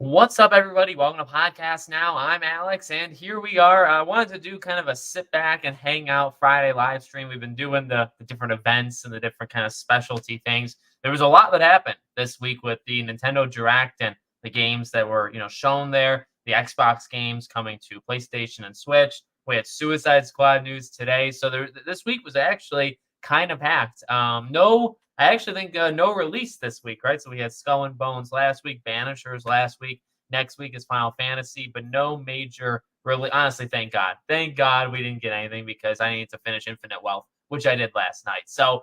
What's up, everybody? Welcome to Podcast Now. I'm Alex, and here we are. I wanted to do kind of a sit back and hang out Friday live stream. We've been doing the different events and the different kind of specialty things. There was a lot that happened this week with the Nintendo Direct and the games that were, shown there. The Xbox games coming to PlayStation and Switch. We had Suicide Squad news today, so this week was actually kind of packed. I actually think no release this week, right? So we had Skull and Bones last week, Banishers last week. Next week is Final Fantasy, but no major really. Honestly, thank God. Thank God we didn't get anything because I need to finish Infinite Wealth, which I did last night. So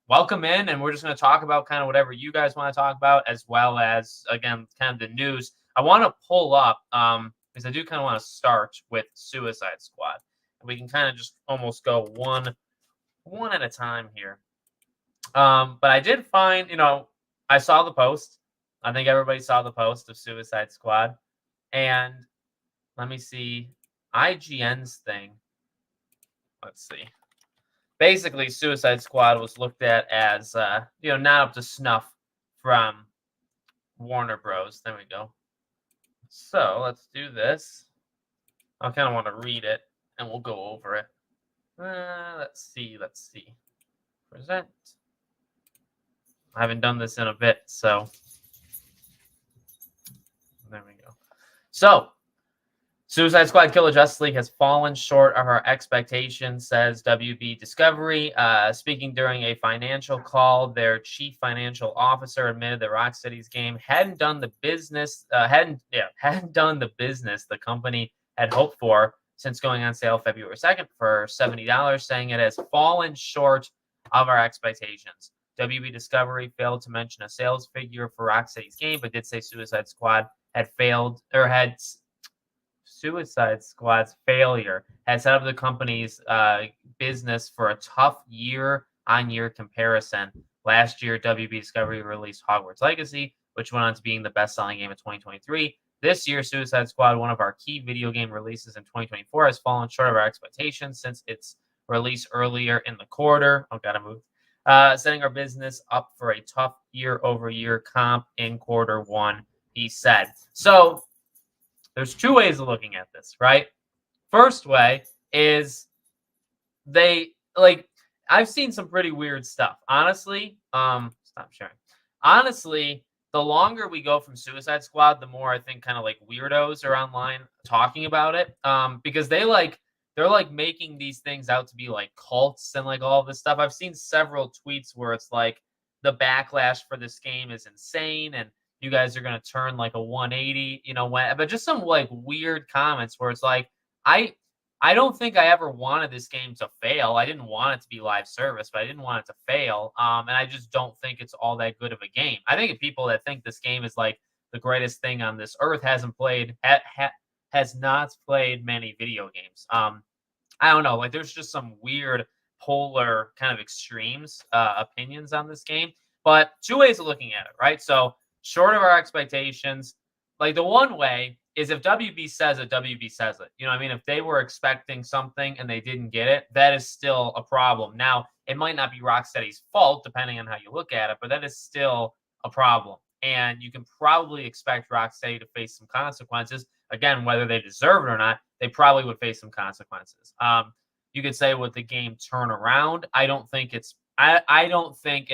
welcome in, and we're just going to talk about kind of whatever you guys want to talk about, as well as, again, kind of the news. I want to pull up, because I do kind of want to start with Suicide Squad. We can kind of just almost go one at a time here. But I did find, I saw the post. I think everybody saw the post of Suicide Squad. And let me see IGN's thing. Let's see. Basically, Suicide Squad was looked at as, not up to snuff from Warner Bros. There we go. So let's do this. I kind of want to read it, and we'll go over it. Let's see. Present. I haven't done this in a bit, so there we go. So, Suicide Squad Kill the Justice League has fallen short of our expectations, says WB Discovery. Speaking during a financial call, their chief financial officer admitted that Rocksteady's game hadn't done the business the company had hoped for since going on sale February 2nd for $70, saying it has fallen short of our expectations. WB Discovery failed to mention a sales figure for Rocksteady's game, but did say Suicide Squad's failure had set up the company's business for a tough year-on-year comparison. Last year, WB Discovery released Hogwarts Legacy, which went on to being the best-selling game of 2023. This year, Suicide Squad, one of our key video game releases in 2024, has fallen short of our expectations since its release earlier in the quarter. Oh, gotta move. Setting our business up for a tough year-over-year comp in quarter one, he said. So there's two ways of looking at this, right? First way is I've seen some pretty weird stuff. Honestly, stop sharing. Honestly, the longer we go from Suicide Squad, the more I think kind of like weirdos are online talking about it. Because they're making these things out to be like cults and like all this stuff. I've seen several tweets where it's like the backlash for this game is insane and you guys are going to turn like a 180, but just some like weird comments where it's like, I don't think I ever wanted this game to fail. I didn't want it to be live service, but I didn't want it to fail. And I just don't think it's all that good of a game. I think people that think this game is like the greatest thing on this earth has not played many video games. I don't know. Like, there's just some weird polar kind of extremes opinions on this game. But two ways of looking at it, right? So short of our expectations, like the one way is if WB says it, WB says it. If they were expecting something and they didn't get it, that is still a problem. Now, it might not be Rocksteady's fault, depending on how you look at it, but that is still a problem. And you can probably expect Rocksteady to face some consequences. Again, whether they deserve it or not, they probably would face some consequences. You could say with the game turnaround, I don't think it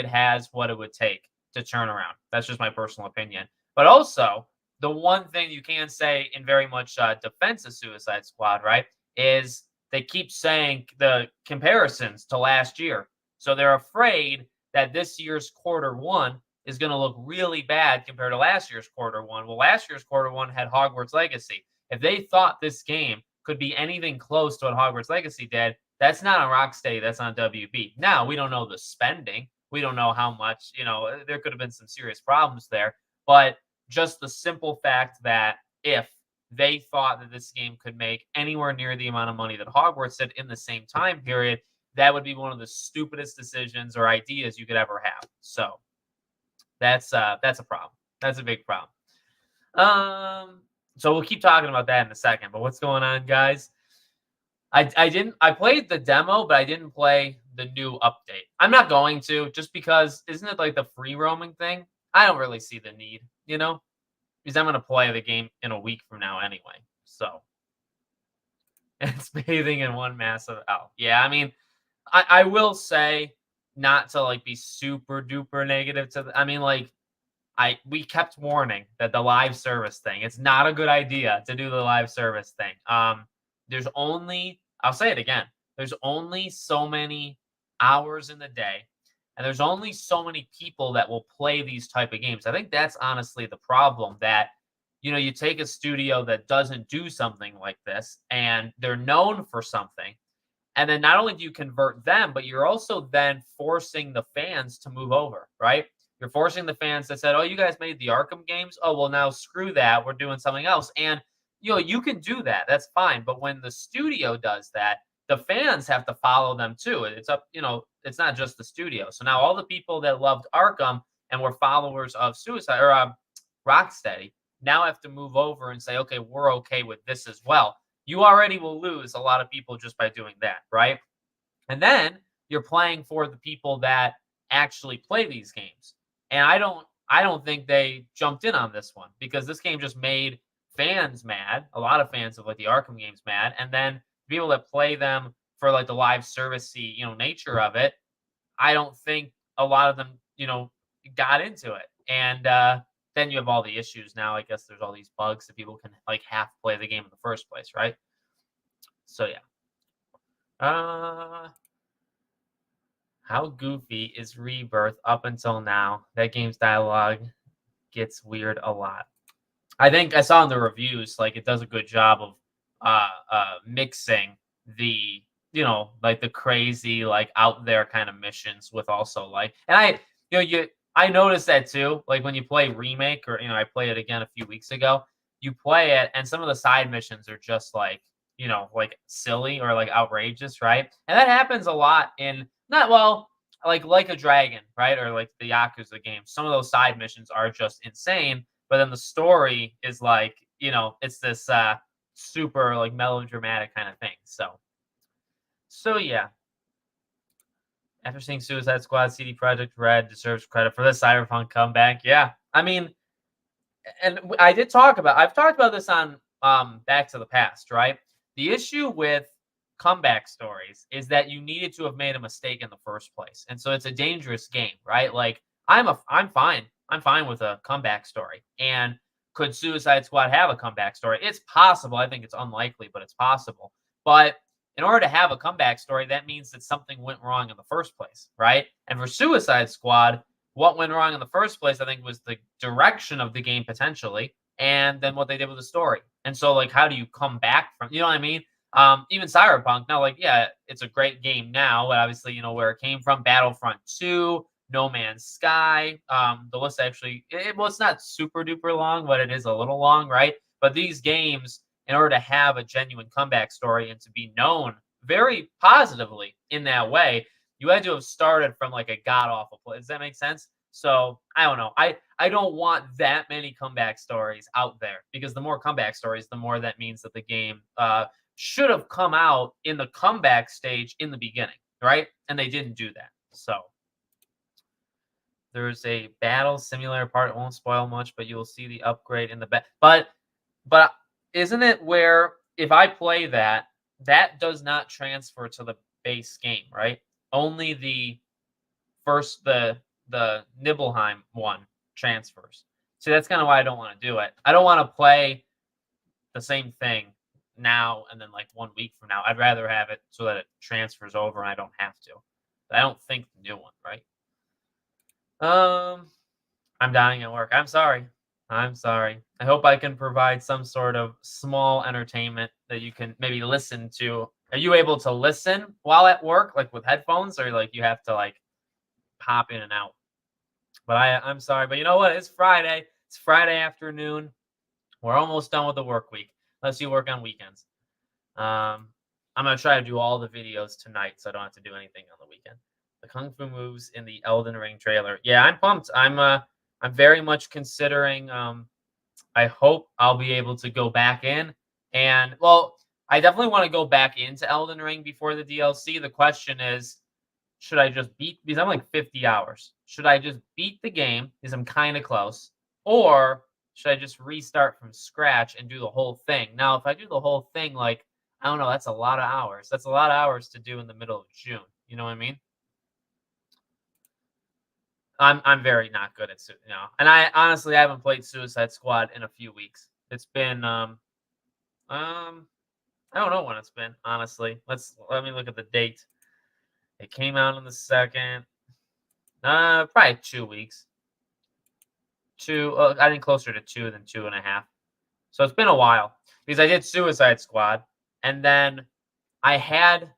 has what it would take to turn around. That's just my personal opinion. But also, the one thing you can say in very much defense of Suicide Squad, right, is they keep saying the comparisons to last year. So they're afraid that this year's quarter one is going to look really bad compared to last year's quarter one. Well, last year's quarter one had Hogwarts Legacy. If they thought this game could be anything close to what Hogwarts Legacy did, that's not on Rocksteady, that's on WB. Now, we don't know the spending. We don't know how much, there could have been some serious problems there. But just the simple fact that if they thought that this game could make anywhere near the amount of money that Hogwarts did in the same time period, that would be one of the stupidest decisions or ideas you could ever have. So that's a problem. That's a big problem. So we'll keep talking about that in a second. But what's going on, guys? I played the demo, but I didn't play the new update. I'm not going to, just because isn't it like the free roaming thing? I don't really see the need, because I'm going to play the game in a week from now anyway. So it's bathing in one massive L. Yeah, I mean, I will say, not to like be super duper negative to I mean, like, we kept warning that the live service thing, it's not a good idea to do the live service thing. There's only, I'll say it again, there's only so many hours in the day, and there's only so many people that will play these type of games. I think that's honestly the problem, that you take a studio that doesn't do something like this and they're known for something, and then not only do you convert them, but you're also then forcing the fans to move over, right? You're forcing the fans that said, "Oh, you guys made the Arkham games. Oh, well, now screw that. We're doing something else." And you can do that. That's fine. But when the studio does that, the fans have to follow them too. It's up, it's not just the studio. So now all the people that loved Arkham and were followers of Suicide or Rocksteady now have to move over and say, "Okay, we're okay with this as well." You already will lose a lot of people just by doing that, right? And then you're playing for the people that actually play these games. And I don't think they jumped in on this one, because this game just made fans mad, a lot of fans of like the Arkham games mad, and then people that play them for like the live servicey, nature of it, I don't think a lot of them, got into it. And then you have all the issues now. I guess there's all these bugs that people can like half play the game in the first place, right? So yeah. How goofy is Rebirth up until now? That game's dialogue gets weird a lot. I think I saw in the reviews, like, it does a good job of mixing the like the crazy, like, out there kind of missions with also like, and I noticed that too. Like when you play Remake, or I played it again a few weeks ago, you play it and some of the side missions are just like, like silly or like outrageous, right? And that happens a lot in, not, well, like a Dragon, right? Or like the Yakuza games. Some of those side missions are just insane, but then the story is like, it's this super like melodramatic kind of thing. So yeah. After seeing Suicide Squad, CD Projekt Red deserves credit for the Cyberpunk comeback. Yeah, I mean, and I've talked about this on Back to the Past, right? The issue with comeback stories is that you needed to have made a mistake in the first place, and so it's a dangerous game, right? Like, I'm fine with a comeback story. And could Suicide Squad have a comeback story? It's possible. I think it's unlikely, but it's possible. But in order to have a comeback story, that means that something went wrong in the first place, right? And for Suicide Squad, what went wrong in the first place, I think, was the direction of the game potentially, and then what they did with the story. And so, like, how do you come back from? You know what I mean? Even Cyberpunk. Now, like, yeah, it's a great game now, but obviously, where it came from. Battlefront 2, No Man's Sky. The list actually, it's not super duper long, but it is a little long, right? But these games, in order to have a genuine comeback story and to be known very positively in that way, you had to have started from like a god awful place. Does that make sense? So I don't know. I don't want that many comeback stories out there, because the more comeback stories, the more that means that the game should have come out in the comeback stage in the beginning, right? And they didn't do that. So there's a battle simulator part. It won't spoil much, but you'll see the upgrade in the back. But isn't it where if I play that, that does not transfer to the base game, right? Only the Nibelheim one transfers. See, that's kind of why I don't want to do it. I don't want to play the same thing now and then like 1 week from now. I'd rather have it so that it transfers over and I don't have to. But I don't think the new one, right? I'm dying at work. I'm sorry. I hope I can provide some sort of small entertainment that you can maybe listen to. Are you able to listen while at work, like with headphones, or like you have to like pop in and out? But I'm sorry, but you know what? It's Friday. It's Friday afternoon. We're almost done with the work week, unless you work on weekends. I'm gonna try to do all the videos tonight, so I don't have to do anything on the weekend. The kung fu moves in the Elden Ring trailer. Yeah, I'm pumped. I'm very much considering. I hope I'll be able to go back in, and well, I definitely want to go back into Elden Ring before the DLC. The question is, should I just beat, because I'm like 50 hours. Should I just beat the game because I'm kind of close, or should I just restart from scratch and do the whole thing? Now, if I do the whole thing, like, I don't know, that's a lot of hours. That's a lot of hours to do in the middle of June. You know what I mean? I'm very not good at and I honestly haven't played Suicide Squad in a few weeks. It's been I don't know when it's been, honestly. Let me look at the date. It came out on the 2nd. Probably 2 weeks. I think closer to 2 than 2.5. So it's been a while because I did Suicide Squad, and then I had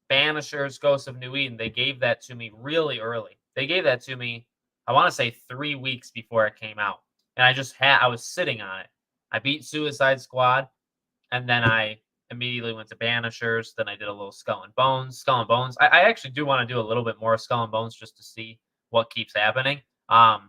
Banishers Ghost of New Eden. They gave that to me really early. They gave that to me, I want to say 3 weeks before it came out. And I was sitting on it. I beat Suicide Squad, and then I immediately went to Banishers. Then I did a little Skull and Bones. I actually do want to do a little bit more Skull and Bones just to see what keeps happening. I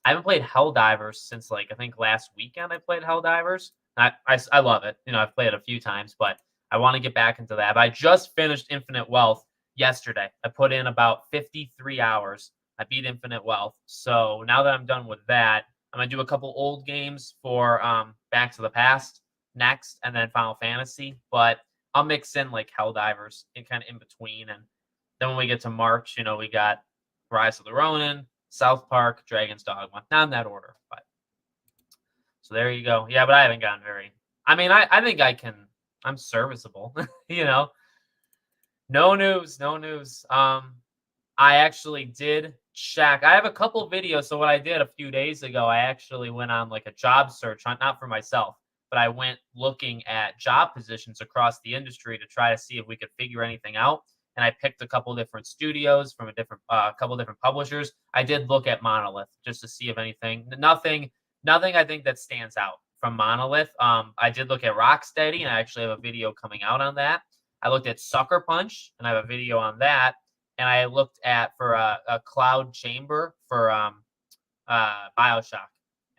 haven't played Helldivers since, like, I think last weekend I played Helldivers. I love it. I've played it a few times, but I want to get back into that. But I just finished Infinite Wealth yesterday. I put in about 53 hours. I beat Infinite Wealth. So now that I'm done with that, I'm going to do a couple old games for Back to the Past next, and then Final Fantasy. But I'll mix in, like, Helldivers kind of in between. And then when we get to March, we got Rise of the Ronin, South Park, Dragon's Dogma. Not in that order, but so there you go. Yeah, but I haven't gotten very. I mean, I think I'm serviceable. No news. I actually did check. I have a couple videos. So what I did a few days ago, I actually went on, like, a job search, not for myself, but I went looking at job positions across the industry to try to see if we could figure anything out. And I picked a couple different studios from a couple different publishers. I did look at Monolith just to see if anything. Nothing I think that stands out from Monolith. I did look at Rocksteady, and I actually have a video coming out on that. I looked at Sucker Punch, and I have a video on that. And I looked at for a Cloud Chamber for BioShock.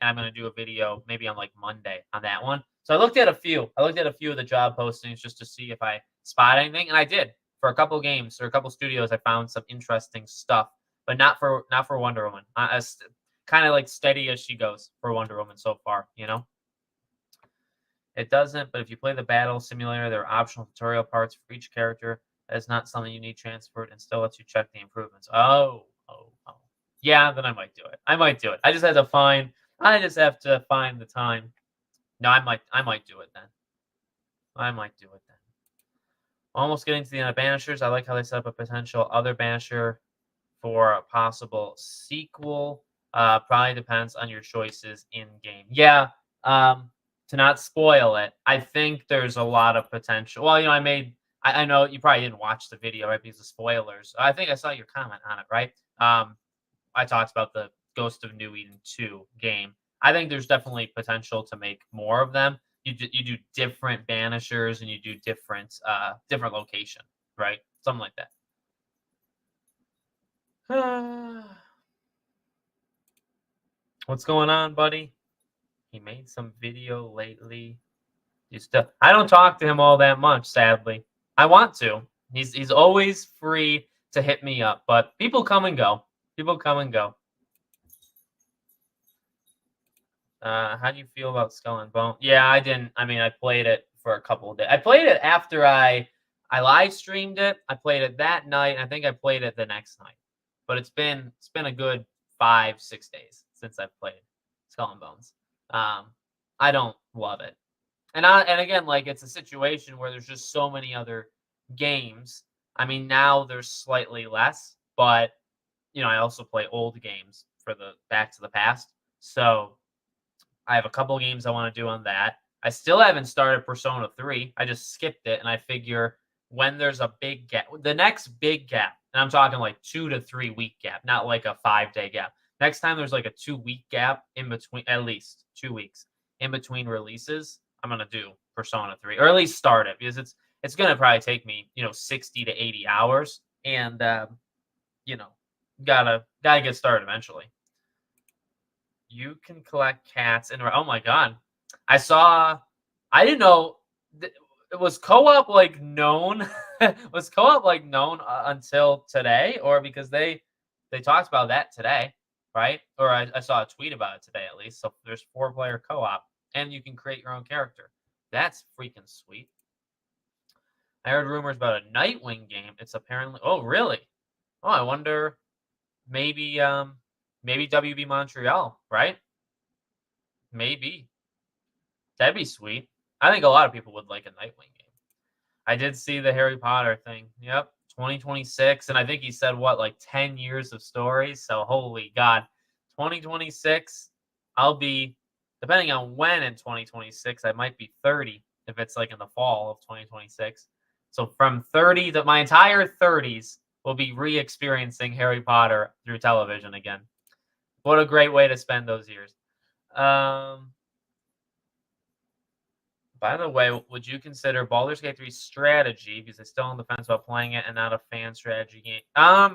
And I'm going to do a video maybe on, like, Monday on that one. So I looked at a few. of the job postings just to see if I spot anything, and I did. For a couple games or a couple studios, I found some interesting stuff, but not for Wonder Woman. Kind of like steady as she goes for Wonder Woman so far. It doesn't, but if you play the battle simulator, there are optional tutorial parts for each character. That is not something you need transferred, and still lets you check the improvements. Oh. Yeah, then I might do it. I just have to find the time. No, I might do it then. Almost getting to the end of Banishers. I like how they set up a potential other Banisher for a possible sequel. Probably depends on your choices in game. Yeah. To not spoil it, I think there's a lot of potential. Well, I know you probably didn't watch the video, right? Because of spoilers. I think I saw your comment on it, right? I talked about the Ghost of New Eden 2 game. I think there's definitely potential to make more of them. You do different Banishers, and you do different location, right? Something like that. What's going on, buddy? He made some video lately. I don't talk to him all that much, sadly. I want to. He's always free to hit me up, but people come and go. How do you feel about Skull and Bone? Yeah, I didn't. I mean, I played it for a couple of days. I played it after I live streamed it. I played it that night. I think I played it the next night. But it's been a good 5-6 days since I've played Skull and Bones. I don't love it. And again, like, it's a situation where there's just so many other games. I mean, now there's slightly less, but I also play old games for the Back to the Past. So I have a couple games I want to do on that. I still haven't started Persona 3. I just skipped it, and I figure when there's a big gap, the next big gap, and I'm talking like 2 to 3 week gap, not like a 5-day gap. Next time there's like a 2-week gap in between, at least 2 weeks in between releases, I'm gonna do Persona 3, or at least start it, because it's gonna probably take me 60 to 80 hours, and gotta get started eventually. You can collect cats and oh my god, I didn't know was co-op like known was co-op like known until today, or because they talked about that today, right? Or I saw a tweet about it today at least. So there's 4-player co-op, and you can create your own character. That's freaking sweet. I heard rumors about a Nightwing game. It's apparently. Oh, really? Oh, I wonder. Maybe maybe WB Montreal, right? Maybe. That'd be sweet. I think a lot of people would like a Nightwing game. I did see the Harry Potter thing. Yep, 2026, and I think he said what, like 10 years of stories. So holy God, 2026. I'll be, depending on when in 2026, I might be 30 if it's like in the fall of 2026. So from 30 to my entire 30s will be re-experiencing Harry Potter through television again. What a great way to spend those years. By the way, would you consider Baldur's Gate 3 strategy, because it's still on the fence about playing it and not a fan strategy game? I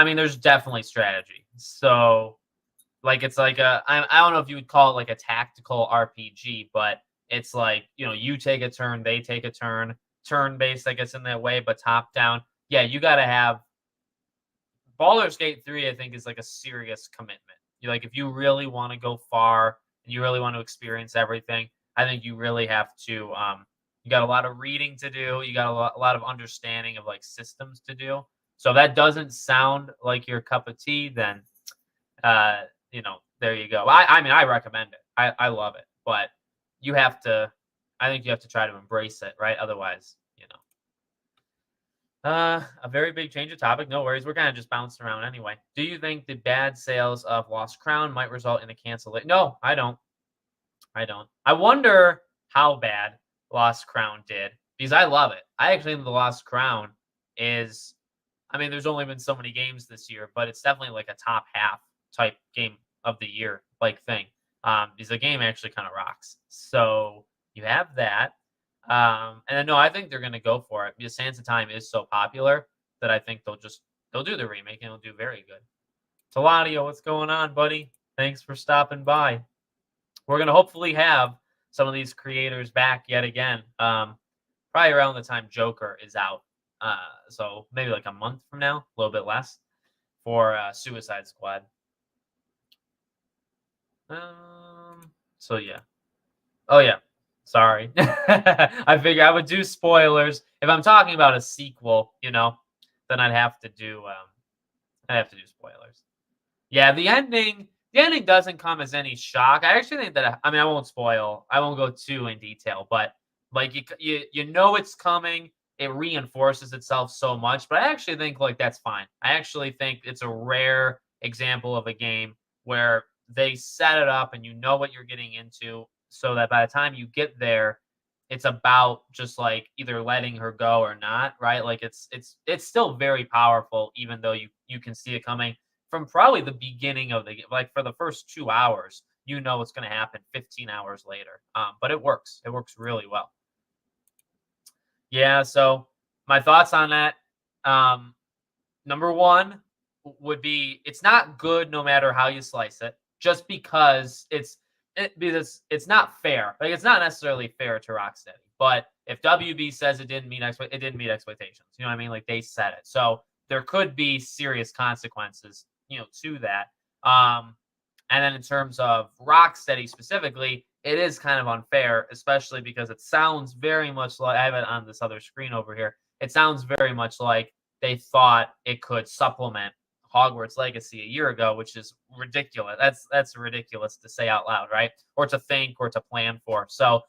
mean, there's definitely strategy. So, like, it's like I don't know if you would call it like a tactical RPG, but it's like, you take a turn, they take a turn, turn-based, I guess, in that way, but top-down. Yeah, you got to have Baldur's Gate 3, I think, is like a serious commitment. If you really want to go far and you really want to experience everything, I think you really have to. You got a lot of reading to do. You got a lot of understanding of like systems to do. So if that doesn't sound like your cup of tea, then there you go. I mean, I recommend it. I love it, but you have to. I think you have to try to embrace it, right? Otherwise, a very big change of topic. No worries. We're kind of just bouncing around anyway. Do you think the bad sales of Lost Crown might result in a cancellation? No, I don't. I wonder how bad Lost Crown did, because I love it. I actually think the Lost Crown is, I mean, there's only been so many games this year, but it's definitely like a top half type game of the year like thing. Because the game actually kind of rocks. So you have that. And then, no, I think they're going to go for it because Sands of Time is so popular that I think they'll do the remake and it'll do very good. Taladio, what's going on, buddy? Thanks for stopping by. We're going to hopefully have some of these creators back yet again. Probably around the time Joker is out. So maybe like a month from now, a little bit less, for Suicide Squad. So yeah. Oh yeah. Sorry. I figure I would do spoilers. If I'm talking about a sequel, then I'd have to do spoilers. Yeah, the ending doesn't come as any shock. I actually think that, I mean, I won't spoil. I won't go too in detail, but like you know it's coming. It reinforces itself so much, but I actually think like that's fine. I actually think it's a rare example of a game where they set it up and you know what you're getting into, so that by the time you get there, it's about just like either letting her go or not, right? Like it's still very powerful, even though you can see it coming from probably the beginning of the game. Like for the first 2 hours, you know what's going to happen 15 hours later. But it works. It works really well. Yeah. So my thoughts on that. Number one would be it's not good no matter how you slice it, just because it's not fair. Like it's not necessarily fair to Rocksteady. But if WB says it didn't meet expectations, you know what I mean? Like they said it. So there could be serious consequences, to that. And then in terms of Rocksteady specifically, it is kind of unfair, especially because it sounds very much like, I have it on this other screen over here. It sounds very much like they thought it could supplement Hogwarts Legacy a year ago, which is ridiculous. That's ridiculous to say out loud, right? Or to think or to plan for. So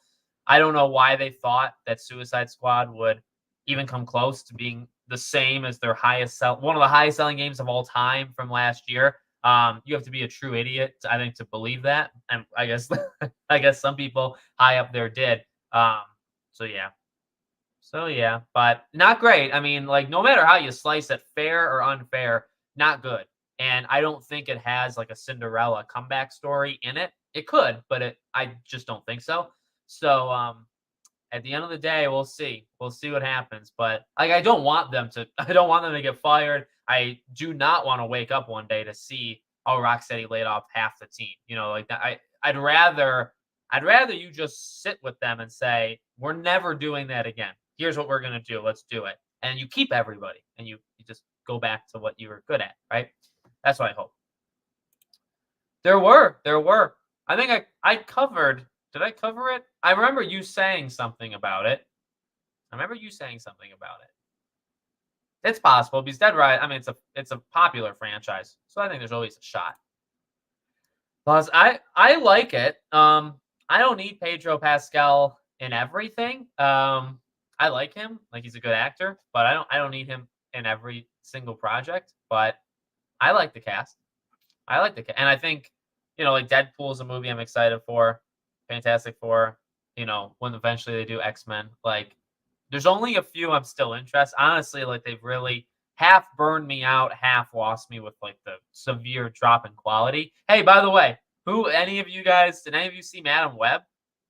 I don't know why they thought that Suicide Squad would even come close to being the same as their one of the highest selling games of all time from last year. You have to be a true idiot, I think, to believe that. And I guess some people high up there did. So yeah, but not great. I mean, like no matter how you slice it, fair or unfair, not good. And I don't think it has like a Cinderella comeback story in it. It could, but I just don't think so. So at the end of the day, we'll see. We'll see what happens. But like, I don't want them to get fired. I do not want to wake up one day to see Rocksteady laid off half the team. Like that. I'd rather you just sit with them and say, we're never doing that again. Here's what we're gonna do. Let's do it. And you keep everybody, and you just go back to what you were good at, right? That's what I hope. There were. I think I covered. Did I cover it? I remember you saying something about it. It's possible because Dead Rise. I mean, it's a popular franchise, so I think there's always a shot. Plus, I like it. I don't need Pedro Pascal in everything. I like him, like he's a good actor, but I don't need him in every single project. But I like the cast. And I think like Deadpool is a movie I'm excited for. Fantastic Four. When eventually they do X-Men, like there's only a few I'm still interested. Honestly, like they've really half burned me out, half lost me with like the severe drop in quality. Hey, by the way, any of you guys, did any of you see Madam Web?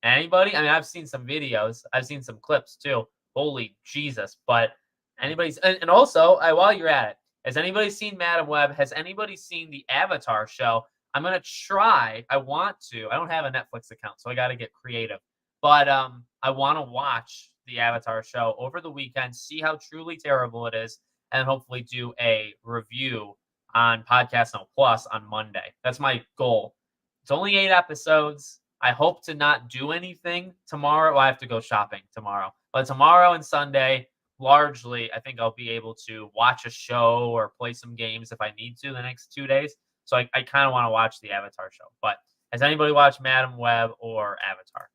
Anybody? I mean, I've seen some videos, I've seen some clips too. Holy Jesus. But and also, while you're at it, has anybody seen Madam Web? Has anybody seen the Avatar show? I'm gonna try. I want to. I don't have a Netflix account, so I got to get creative. But I want to watch the Avatar show over the weekend, see how truly terrible it is, and hopefully do a review on Podcast No Plus on Monday. That's my goal. It's only 8 episodes. I hope to not do anything tomorrow. Well, I have to go shopping tomorrow. But tomorrow and Sunday, largely, I think I'll be able to watch a show or play some games if I need to the next 2 days. So I kind of want to watch the Avatar show. But has anybody watched Madam Web or Avatar?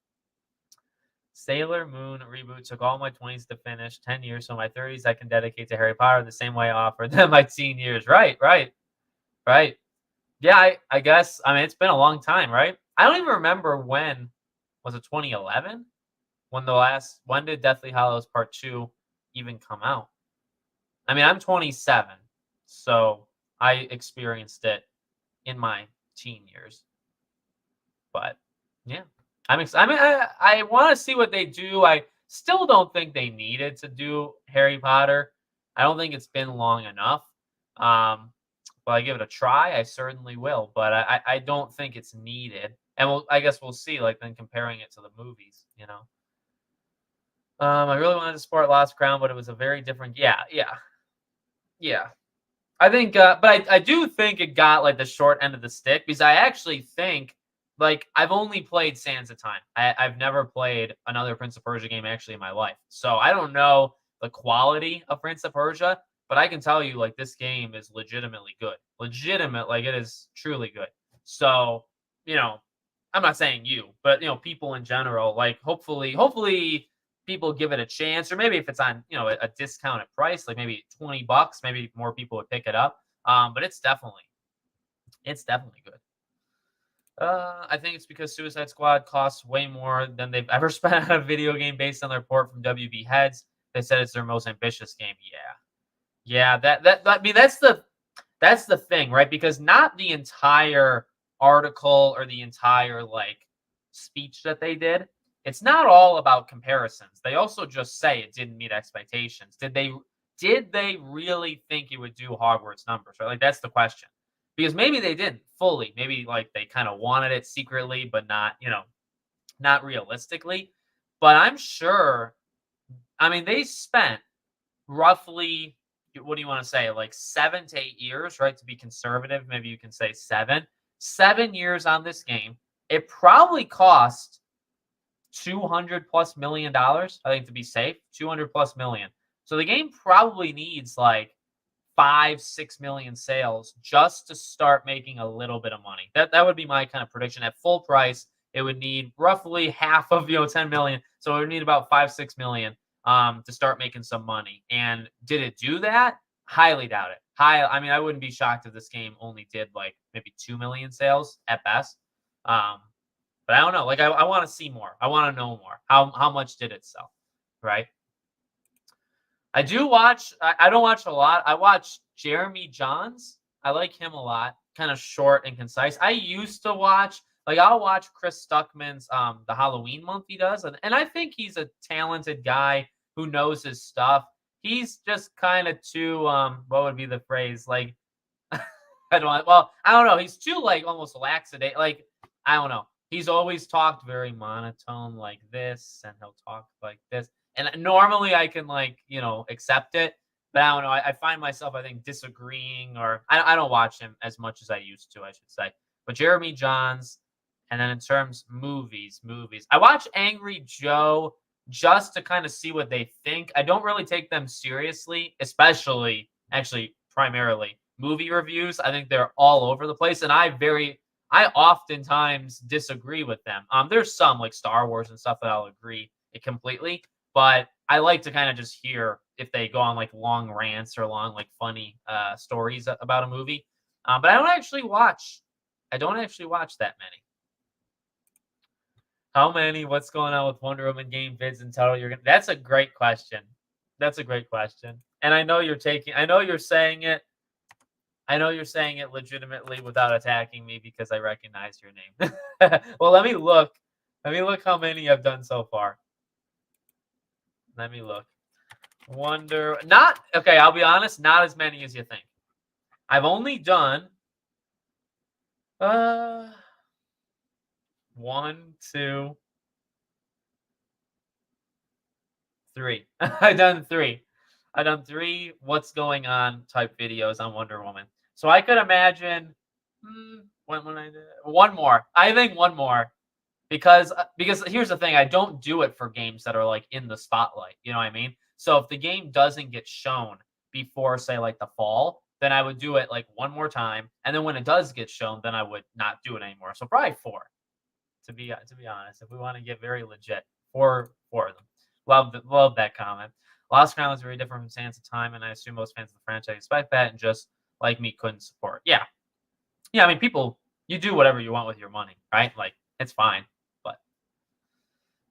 Sailor Moon reboot took all my 20s to finish, 10 years, so my 30s I can dedicate to Harry Potter the same way I offered them my teen years. Right. Yeah, I guess, I mean, it's been a long time, right? I don't even remember when, was it 2011? When did Deathly Hallows Part 2 even come out? I mean, I'm 27, so I experienced it in my teen years. But, yeah. I want to see what they do. I still don't think they needed to do Harry Potter. I don't think it's been long enough. But I give it a try. I certainly will. But I don't think it's needed. And I guess we'll see. Like then comparing it to the movies, I really wanted to support Lost Crown, but it was a very different. Yeah. I think, but I do think it got like the short end of the stick because I actually think. Like, I've only played Sands of Time. I've never played another Prince of Persia game actually in my life. So I don't know the quality of Prince of Persia, but I can tell you, like, this game is legitimately good. Like, it is truly good. So, I'm not saying you, but, people in general, like, hopefully people give it a chance. Or maybe if it's on, a discounted price, like maybe $20, maybe more people would pick it up. But it's definitely good. I think it's because Suicide Squad costs way more than they've ever spent on a video game based on their report from WB Heads. They said it's their most ambitious game. Yeah. I mean, that's the thing, right? Because not the entire article or the entire like speech that they did. It's not all about comparisons. They also just say it didn't meet expectations. Did they really think it would do Hogwarts numbers? Right? Like that's the question. Because maybe they didn't fully. Maybe like they kind of wanted it secretly, but not, not realistically. But I'm sure, I mean, they spent roughly, what do you want to say, like 7 to 8 years, right? To be conservative, maybe you can say 7. 7 years on this game. It probably cost $200+ million, I think, to be safe. $200+ million. So the game probably needs like 5-6 million sales just to start making a little bit of money. That would be my kind of prediction. At full price, it would need roughly half of 10 million. So it would need about 5-6 million to start making some money. And did it do that? Highly doubt it. I mean, I wouldn't be shocked if this game only did like maybe 2 million sales at best. But I don't know. Like I want to see more. I want to know more. How much did it sell? Right? I do watch. I don't watch a lot. I watch Jeremy Johns. I like him a lot. Kind of short and concise. I used to watch. Like I'll watch Chris Stuckman's the Halloween month he does, and I think he's a talented guy who knows his stuff. He's just kind of too what would be the phrase? Like I don't know. He's too like almost laxative. Like I don't know. He's always talked very monotone like this, and he'll talk like this. And normally I can like, accept it, but I don't know. I find myself, I think, disagreeing or I don't watch him as much as I used to, I should say. But Jeremy Johns, and then in terms movies, I watch Angry Joe just to kind of see what they think. I don't really take them seriously, especially actually primarily movie reviews. I think they're all over the place, and I oftentimes disagree with them. There's some like Star Wars and stuff that I'll agree completely, but I like to kind of just hear if they go on like long rants or long like funny stories about a movie. But I don't actually watch. I don't actually watch that many. How many? What's going on with Wonder Woman game vids in total? That's a great question. That's a great question. And I know you're taking. I know you're saying it. I know you're saying it legitimately without attacking me because I recognize your name. Well, let me look. Let me look how many I've done so far. Let me look. Not okay. I'll be honest. Not as many as you think. I've only done 1, 2, 3. I've done 3. I've done 3 what's going on type videos on Wonder Woman. So I could imagine when I did one more. I think one more because here's the thing, I don't do it for games that are like in the spotlight. You know what I mean? So if the game doesn't get shown before say like the fall, then I would do it like one more time, and then when it does get shown, then I would not do it anymore. So probably 4. To be honest, if we want to get very legit, 4 of them. Love that comment. Lost Crown is very different from Sands of Time, and I assume most fans of the franchise expect that, and just like me couldn't support. Yeah. I mean, people, you do whatever you want with your money, right? Like it's fine, but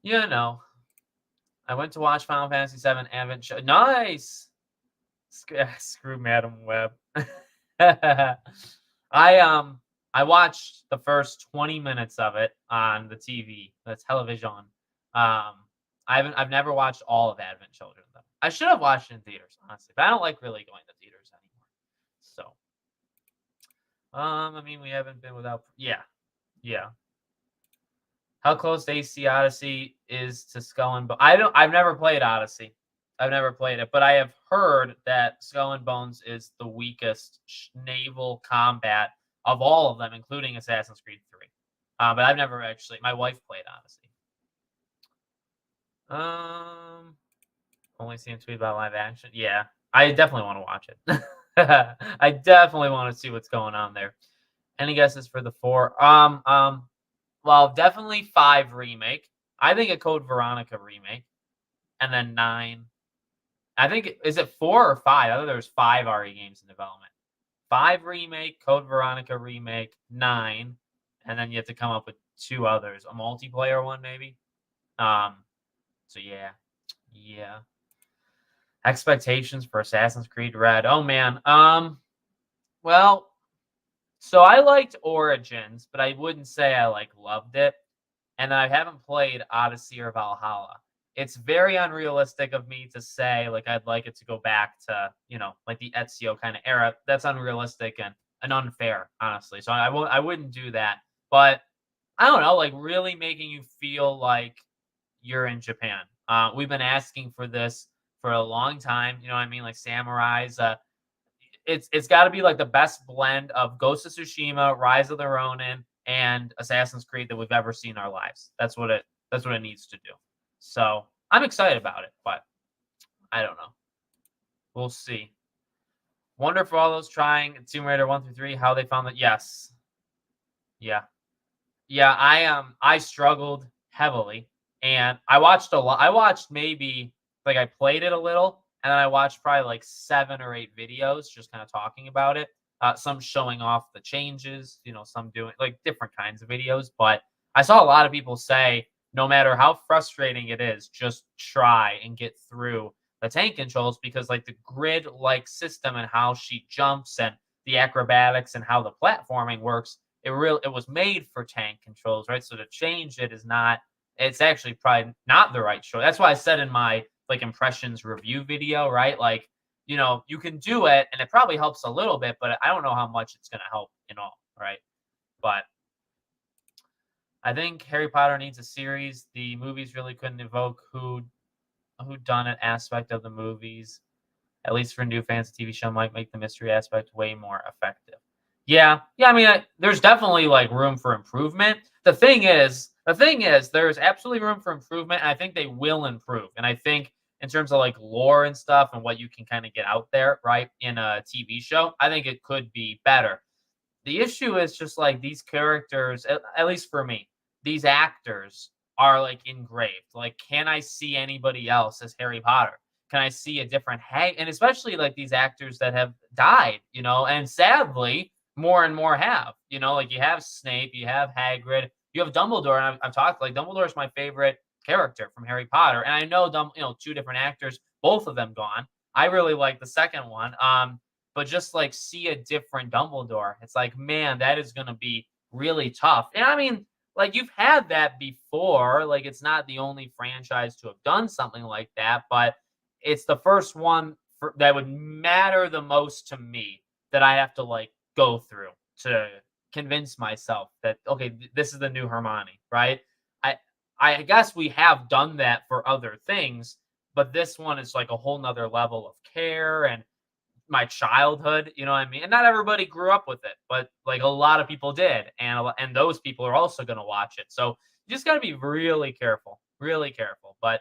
I went to watch Final Fantasy VII Advent show. Nice. Screw Madam Web. I watched the first 20 minutes of it on the TV, the television. I've never watched all of Advent Children though. I should have watched it in theaters, honestly, but I don't like really going to theaters anymore. So, I mean, we haven't been without. Yeah. How close to AC Odyssey is to Skull and Bones? I've never played Odyssey. I've never played it, but I have heard that Skull and Bones is the weakest naval combat of all of them, including Assassin's Creed 3. But I've never actually. My wife played Odyssey. Only seen a tweet about live action. Yeah, I definitely want to watch it. I definitely want to see what's going on there. Any guesses for the 4? Well, definitely 5 remake. I think a Code Veronica remake, and then 9. I think is it 4 or 5? I thought there was 5 RE games in development. 5 remake, Code Veronica remake, 9, and then you have to come up with 2 others, a multiplayer one maybe. So yeah. Expectations for Assassin's Creed Red. Oh man. Well, so I liked Origins, but I wouldn't say I like loved it. And I haven't played Odyssey or Valhalla. It's very unrealistic of me to say like I'd like it to go back to, like the Ezio kind of era. That's unrealistic and unfair, honestly. So I wouldn't do that. But I don't know, like really making you feel like you're in Japan. We've been asking for this for a long time. You know what I mean? Like Samurais. It's got to be like the best blend of Ghost of Tsushima, Rise of the Ronin, and Assassin's Creed that we've ever seen in our lives. That's what it needs to do. So I'm excited about it, but I don't know. We'll see. Wonder for all those trying Tomb Raider 1 through 3, how they found that. Yes. Yeah. I struggled heavily, and I watched a lot. I watched maybe like I played it a little, and then I watched probably like 7 or 8 videos just kind of talking about it. Some showing off the changes, some doing like different kinds of videos. But I saw a lot of people say, no matter how frustrating it is, just try and get through the tank controls, because like the grid-like system and how she jumps and the acrobatics and how the platforming works, it was made for tank controls, right? So to change it it's actually probably not the right choice. That's why I said in my like impressions review video, right? Like, you can do it and it probably helps a little bit, but I don't know how much it's going to help in all, right? But I think Harry Potter needs a series. The movies really couldn't evoke who done it aspect of the movies. At least for new fans, the TV show might make the mystery aspect way more effective. Yeah, yeah. I mean, there's definitely like room for improvement. The thing is, there's absolutely room for improvement. And I think they will improve. And I think in terms of like lore and stuff and what you can kind of get out there, right, in a TV show, I think it could be better. The issue is just like these characters, at least for me, these actors are like engraved. Like, can I see anybody else as Harry Potter? Can I see a different Hag? And especially like these actors that have died, and sadly, more and more have. Like you have Snape, you have Hagrid, you have Dumbledore, and I've talked like Dumbledore is my favorite character from Harry Potter, and I know two different actors, both of them gone. I really like the second one. But just like see a different Dumbledore. It's like, man, that is going to be really tough. And I mean, like you've had that before. Like it's not the only franchise to have done something like that, but it's the first one that would matter the most to me that I have to like go through to convince myself that okay, this is the new Hermione, right? I I guess we have done that for other things, but this one is like a whole nother level of care and my childhood, you know what I mean? And not everybody grew up with it, but like a lot of people did, and those people are also going to watch it. So you just got to be really careful, really careful. But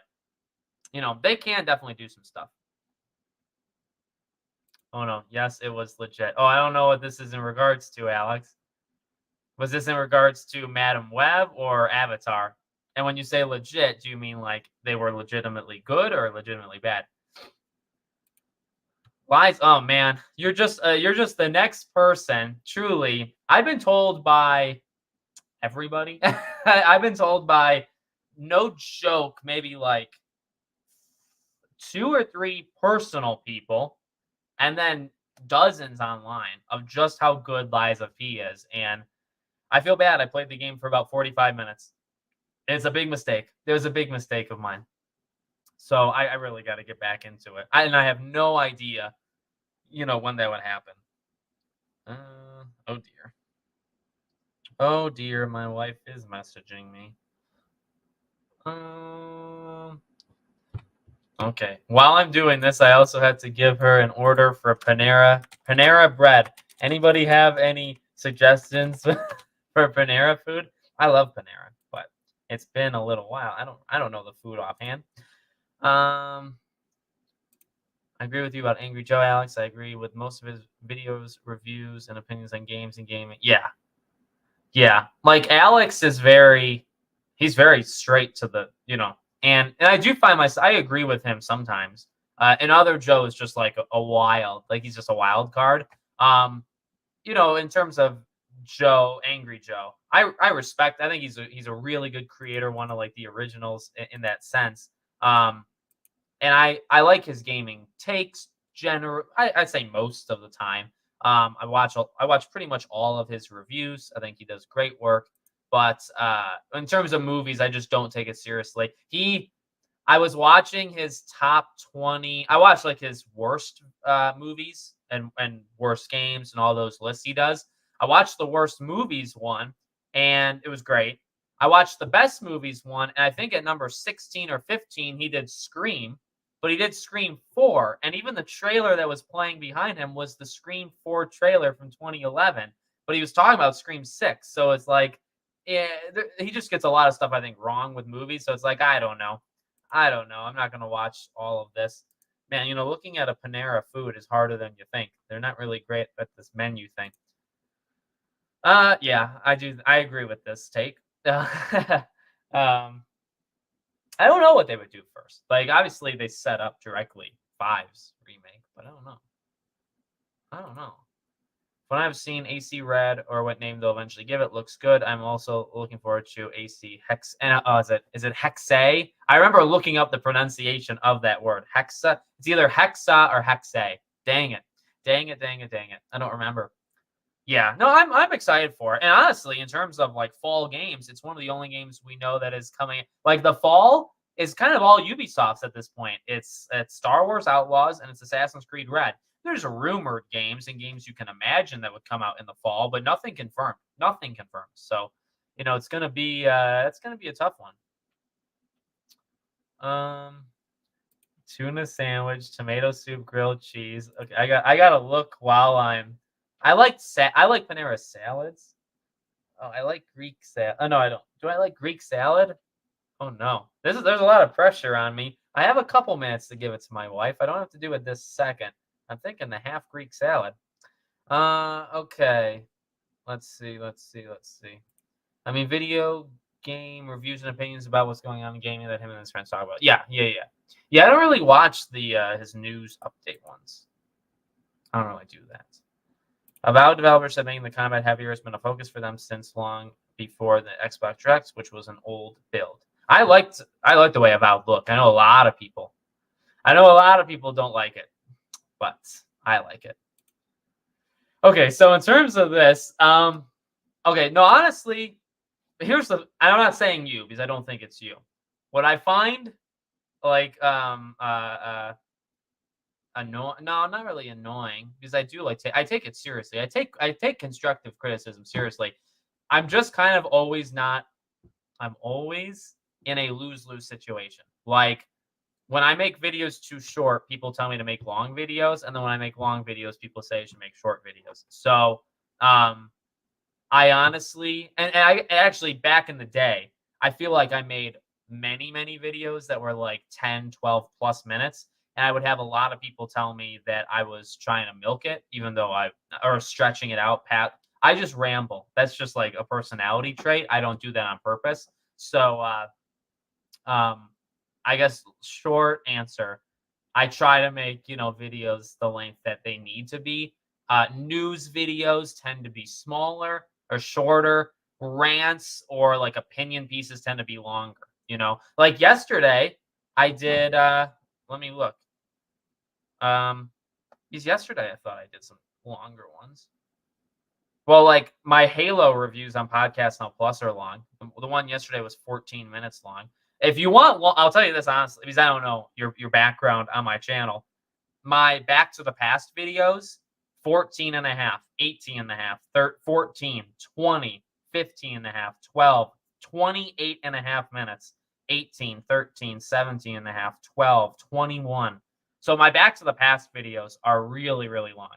they can definitely do some stuff. Oh no, yes, it was legit. Oh, I don't know what this is in regards to, Alex. Was this in regards to Madam Web or Avatar? And when you say legit, do you mean like they were legitimately good or legitimately bad? Lies. Oh man, you're just the next person. Truly, I've been told by everybody. I've been told by no joke, maybe like two or three personal people, and then dozens online of just how good Lies of P is. And I feel bad. I played the game for about 45 minutes. It's a big mistake. It was a big mistake of mine. So I really got to get back into it. And I have no idea, when that would happen. Oh dear. Oh dear, my wife is messaging me. Okay. While I'm doing this, I also had to give her an order for Panera bread. Anybody have any suggestions for Panera food? I love Panera, but it's been a little while. I don't know the food offhand. I agree with you about Angry Joe, Alex. I agree with most of his videos, reviews, and opinions on games and gaming. Yeah. Yeah. Like Alex is he's very straight to and I do find myself, I agree with him sometimes. And other Joe is just like a wild, like he's just a wild card. In terms of Angry Joe, I respect, I think he's a really good creator, one of like the originals in that sense. And I like his gaming takes I'd say most of the time. I watch pretty much all of his reviews. I think he does great work. But in terms of movies, I just don't take it seriously. I was watching his top 20. I watched like his worst movies and worst games and all those lists he does. I watched the worst movies one, and it was great. I watched the best movies one, and I think at number 16 or 15 he did Scream, but he did Scream 4, and even the trailer that was playing behind him was the Scream 4 trailer from 2011. But he was talking about Scream 6, so it's like, yeah, he just gets a lot of stuff I think wrong with movies. So it's like I don't know. I'm not gonna watch all of this. Man, looking at a Panera food is harder than you think. They're not really great at this menu thing. Yeah, I do. I agree with this take. Um, I don't know what they would do first. Like, obviously, they set up directly Five's remake, but I don't know. I don't know. When I've seen AC Red or what name they'll eventually give it looks good. I'm also looking forward to AC Hex. And is it Hexe? I remember looking up the pronunciation of that word. Hexa. It's either Hexa or Hexe. Dang it. Dang it. Dang it. Dang it. I don't remember. Yeah, no, I'm excited for it. And honestly, in terms of like fall games, it's one of the only games we know that is coming. Like the fall is kind of all Ubisoft's at this point. It's Star Wars Outlaws and it's Assassin's Creed Red. There's rumored games and games you can imagine that would come out in the fall, but nothing confirmed. Nothing confirmed. So, it's gonna be a tough one. Tuna sandwich, tomato soup, grilled cheese. Okay, I gotta look while I'm I like Panera salads. Oh, I like Greek salad. Oh no, I don't. Do I like Greek salad? Oh no. There's a lot of pressure on me. I have a couple minutes to give it to my wife. I don't have to do it this second. I'm thinking the half Greek salad. Okay. Let's see. I mean, video game reviews and opinions about what's going on in gaming that him and his friends talk about. Yeah. Yeah, I don't really watch the his news update ones. I don't really do that. About developers said making the combat heavier has been a focus for them since long before the Xbox Direct, which was an old build. I liked the way Avowed looked. I know a lot of people don't like it, but I like it. Okay, so in terms of this, okay, no, honestly, I'm not saying you because I don't think it's you. What I find like no, not really annoying because I do I take it seriously. I take constructive criticism seriously. I'm just kind of always I'm always in a lose-lose situation. Like when I make videos too short, people tell me to make long videos, and then when I make long videos, people say I should make short videos. So, I honestly, and I actually back in the day, I feel like I made many videos that were like 10, 12 plus minutes. And I would have a lot of people tell me that I was trying to milk it, even though or stretching it out. I just ramble. That's just like a personality trait. I don't do that on purpose. So, I guess short answer, I try to make, videos the length that they need to be. News videos tend to be smaller or shorter. Rants or like opinion pieces tend to be longer, Like yesterday, I did let me look. Because yesterday I thought I did some longer ones. Well, like my Halo reviews on Podcast Now Plus are long. The one yesterday was 14 minutes long. If you want, I'll tell you this honestly, because I don't know your background on my channel. My Back to the Past videos, 14 and a half, 18 and a half, 14, 20, 15 and a half, 12, 28 and a half minutes, 18, 13, 17 and a half, 12, 21. So my Back to the Past videos are really, really long.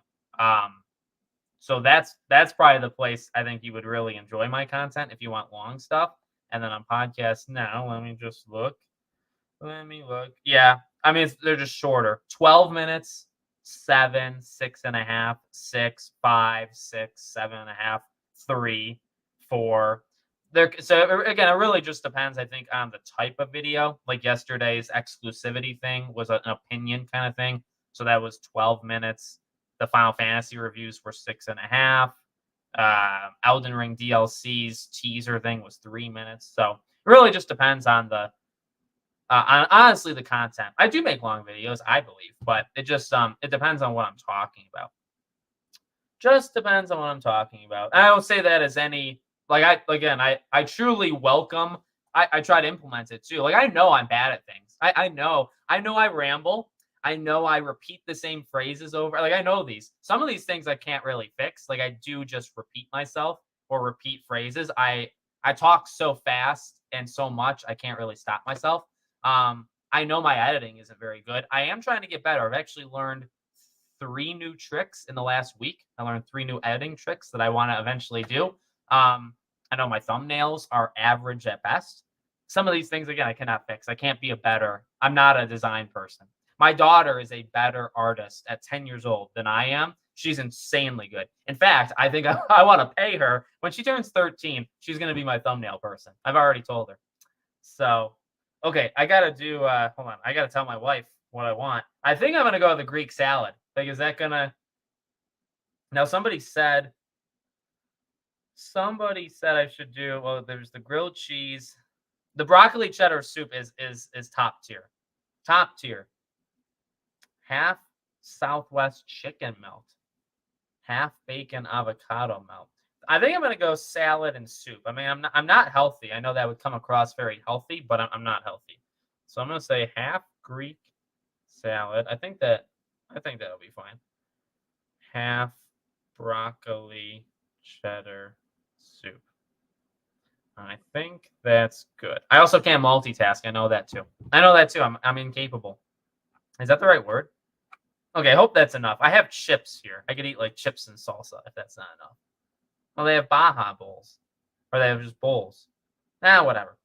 So that's probably the place I think you would really enjoy my content if you want long stuff. And then on Podcast Now, let me just look. Yeah, I mean they're just shorter. 12 minutes, 7, 6.5, 6, 5, 6, 7.5, 3, 4. So again, it really just depends, I think, on the type of video. Like yesterday's exclusivity thing was an opinion kind of thing. So that was 12 minutes. The Final Fantasy reviews were 6.5. Elden Ring DLC's teaser thing was 3 minutes. So it really just depends on honestly the content. I do make long videos, I believe, but it just it depends on what I'm talking about. Just depends on what I'm talking about. And I don't say that as any I truly welcome. I try to implement it too. Like I know I'm bad at things. I know I ramble. I know I repeat the same phrases over. Like I know these. Some of these things I can't really fix. Like I do just repeat myself or repeat phrases. I talk so fast and so much I can't really stop myself. I know my editing isn't very good. I am trying to get better. I've actually learned 3 new tricks in the last week. I learned 3 new editing tricks that I want to eventually do. I know my thumbnails are average at best. Some of these things, again, I cannot fix. I can't be I'm not a design person. My daughter is a better artist at 10 years old than I am. She's insanely good. In fact, I think I want to pay her. When she turns 13, she's going to be my thumbnail person. I've already told her. So, okay, I got to do, hold on. I got to tell my wife what I want. I think I'm going to go with the Greek salad. Like, is that going to, now somebody said I should do, well, there's the grilled cheese. The broccoli cheddar soup is top tier. Top tier. Half Southwest chicken melt. Half bacon avocado melt. I think I'm going to go salad and soup. I mean, I'm not healthy. I know that would come across very healthy, but I'm not healthy. So I'm going to say half Greek salad. I think that'll be fine. Half broccoli cheddar soup. I think that's good. I also can't multitask. I know that too. I'm incapable. Is that the right word? Okay, hope that's enough. I have chips here. I could eat like chips and salsa if that's not enough. Well, they have Baja bowls, or they have just bowls. Whatever.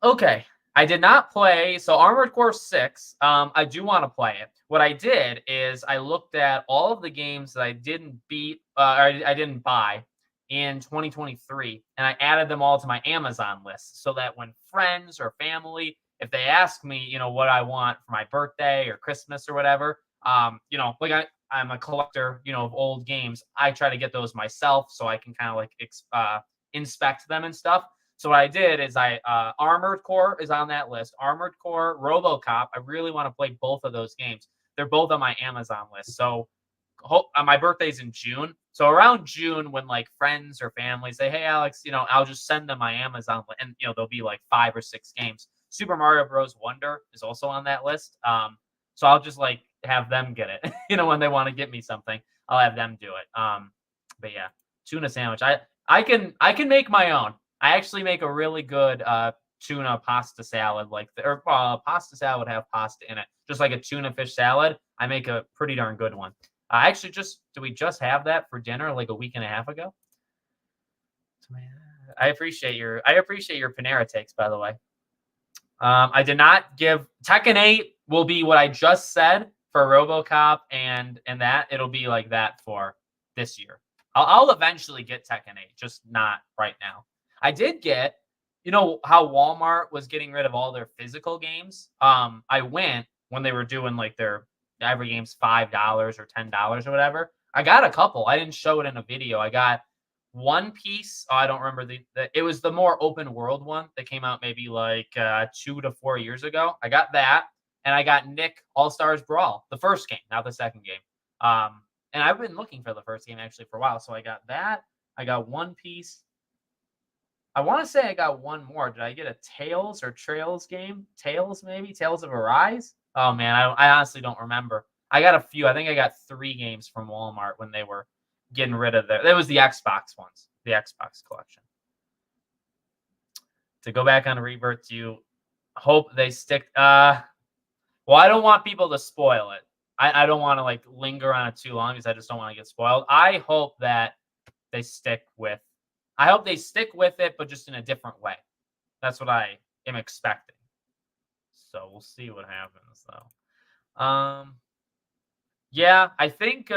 Okay, I did not play. So Armored Core 6, I do want to play it. What I did is I looked at all of the games that I didn't beat, or I didn't buy in 2023, and I added them all to my Amazon list so that when friends or family, if they ask me, what I want for my birthday or Christmas or whatever, like I'm a collector, of old games. I try to get those myself so I can kind of like inspect them and stuff. So what I did is Armored Core is on that list. Armored Core, RoboCop. I really want to play both of those games. They're both on my Amazon list. So my birthday's in June. So around June, when like friends or family say, "Hey, Alex, I'll just send them my Amazon," and there'll be like 5 or 6 games. Super Mario Bros. Wonder is also on that list. So I'll just like have them get it. When they want to get me something, I'll have them do it. But yeah, tuna sandwich. I can make my own. I actually make a really good tuna pasta salad, pasta salad would have pasta in it, just like a tuna fish salad. I make a pretty darn good one. Did we just have that for dinner like a week and a half ago? I appreciate your Panera takes, by the way. I did not give Tekken 8 will be what I just said for RoboCop and that it'll be like that for this year. I'll eventually get Tekken 8, just not right now. I did get, how Walmart was getting rid of all their physical games. I went when they were doing like their every game's $5 or $10 or whatever. I got a couple. I didn't show it in a video. I got One Piece. I don't remember it was the more open world one that came out maybe like 2 to 4 years ago. I got that, and I got Nick All-Stars Brawl, the first game, not the second game. And I've been looking for the first game actually for a while, so I got that. I got One Piece. I want to say I got one more. Did I get a Tales or Trails game? Tales, maybe? Tales of Arise? Oh, man, I honestly don't remember. I got a few. I think I got 3 games from Walmart when they were getting rid of it was the Xbox ones, the Xbox collection. To go back on Rebirth, you hope they stick. Well, I don't want people to spoil it. I don't want to like linger on it too long because I just don't want to get spoiled. I hope they stick with it, but just in a different way. That's what I am expecting. So we'll see what happens, though. Yeah, I think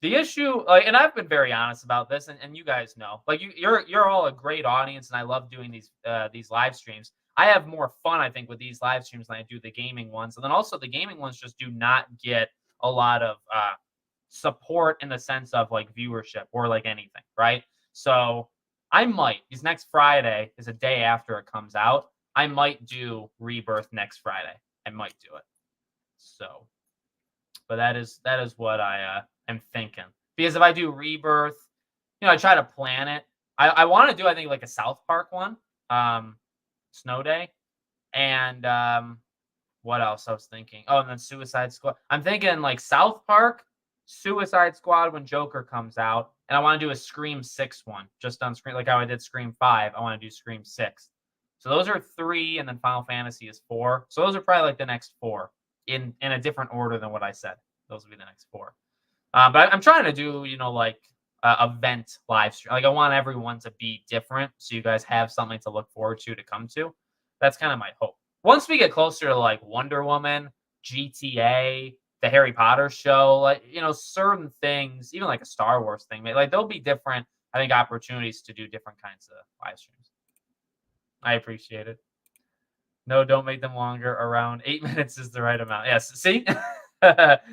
the issue, and I've been very honest about this, and you guys know, like you're all a great audience, and I love doing these live streams. I have more fun, I think, with these live streams than I do the gaming ones, and then also the gaming ones just do not get a lot of support in the sense of like viewership or like anything, right? So I might, because next Friday is a day after it comes out. I might do Rebirth next Friday. I might do it. So, but that is what I am thinking. Because if I do Rebirth, I try to plan it. I want to do, I think, like a South Park one, Snow Day, and what else I was thinking? Oh, and then Suicide Squad. I'm thinking like South Park, Suicide Squad when Joker comes out, and I want to do a Scream 6 one just on screen, like how I did Scream 5. I want to do Scream 6. So those are 3, and then Final Fantasy is 4. So those are probably like the next 4 in a different order than what I said. Those will be the next 4. But I'm trying to do, like event live stream. Like I want everyone to be different, so you guys have something to look forward to come to. That's kind of my hope. Once we get closer to like Wonder Woman, GTA, the Harry Potter show, like certain things, even like a Star Wars thing, like there'll be different, I think, opportunities to do different kinds of live streams. I appreciate it. No, don't make them longer. Around 8 minutes is the right amount. Yes, see,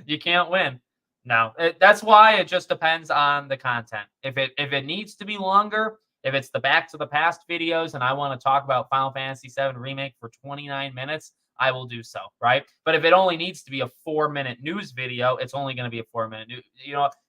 you can't win. No, that's why it just depends on the content. If it needs to be longer, if it's the Back to the Past videos and I want to talk about Final Fantasy 7 Remake for 29 minutes, I will do so, right? But if it only needs to be a 4-minute news video, it's only going to be a 4-minute news.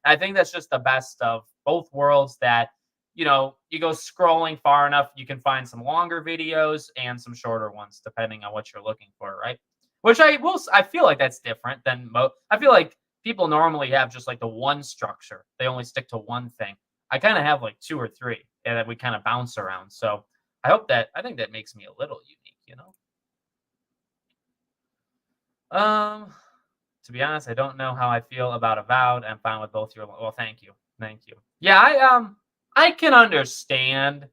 I think that's just the best of both worlds, that you go scrolling far enough, you can find some longer videos and some shorter ones, depending on what you're looking for, right? Which I feel like that's different than I feel like people normally have just like the one structure. They only stick to one thing. I kind of have like 2 or 3 that we kind of bounce around. So I think that makes me a little unique, To be honest, I don't know how I feel about Avowed. I'm fine with both your. Well, thank you, thank you. Yeah, I can understand,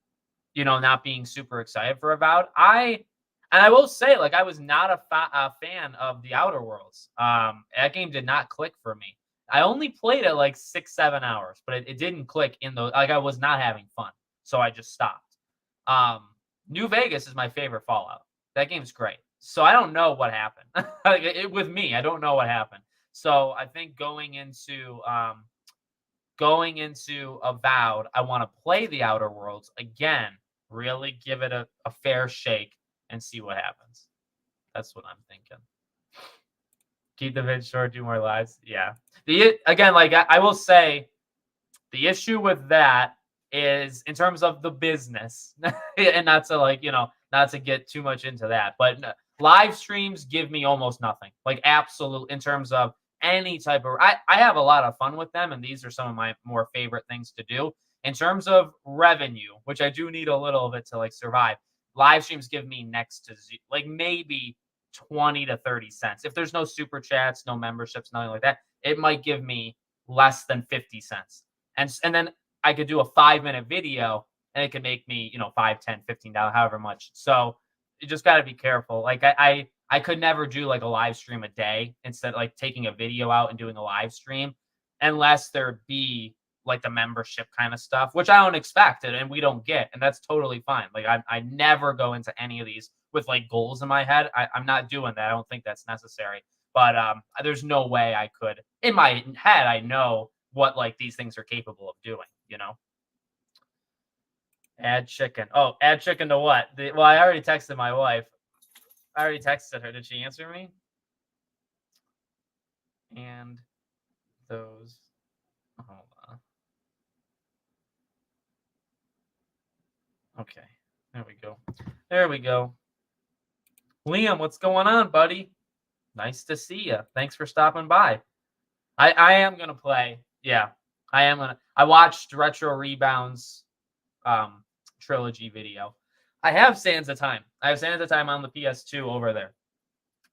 not being super excited for Avowed. And I will say, like, I was not a fan of the Outer Worlds. That game did not click for me. I only played it like 6, 7 hours, but it didn't click in the like I was not having fun, so I just stopped. New Vegas is my favorite Fallout. That game's great. So I don't know what happened with me. I don't know what happened. So I think going into Avowed, I want to play the Outer Worlds again, really give it a fair shake and see what happens. That's what I'm thinking. Keep the vid short, do more lives. Yeah. Again, like I will say, the issue with that is in terms of the business, and not to get too much into that, but live streams give me almost nothing. Like absolute in terms of any type of I have a lot of fun with them, and these are some of my more favorite things to do. In terms of revenue, which I do need a little of it to like survive, live streams give me next to like maybe 20 to 30 cents. If there's no super chats, no memberships, nothing like that, it might give me less than 50 cents. And then I could do a 5-minute video and it could make me, $5, $10, $15, however much. So you just got to be careful. Like I could never do like a live stream a day instead of like taking a video out and doing a live stream unless there be like the membership kind of stuff, which I don't expect and we don't get. And that's totally fine. Like I never go into any of these with like goals in my head. I'm not doing that. I don't think that's necessary. But there's no way I could. In my head, I know what like these things are capable of doing, Add chicken. Oh, add chicken to what? Well, I already texted my wife. I already texted her. Did she answer me? And those. Hold on. Okay. There we go. There we go. Liam, what's going on, buddy? Nice to see you. Thanks for stopping by. I am gonna play. Yeah, I am gonna. I watched Retro Rebounds trilogy video. I have Sands of Time. I have Sands of Time on the PS2 over there.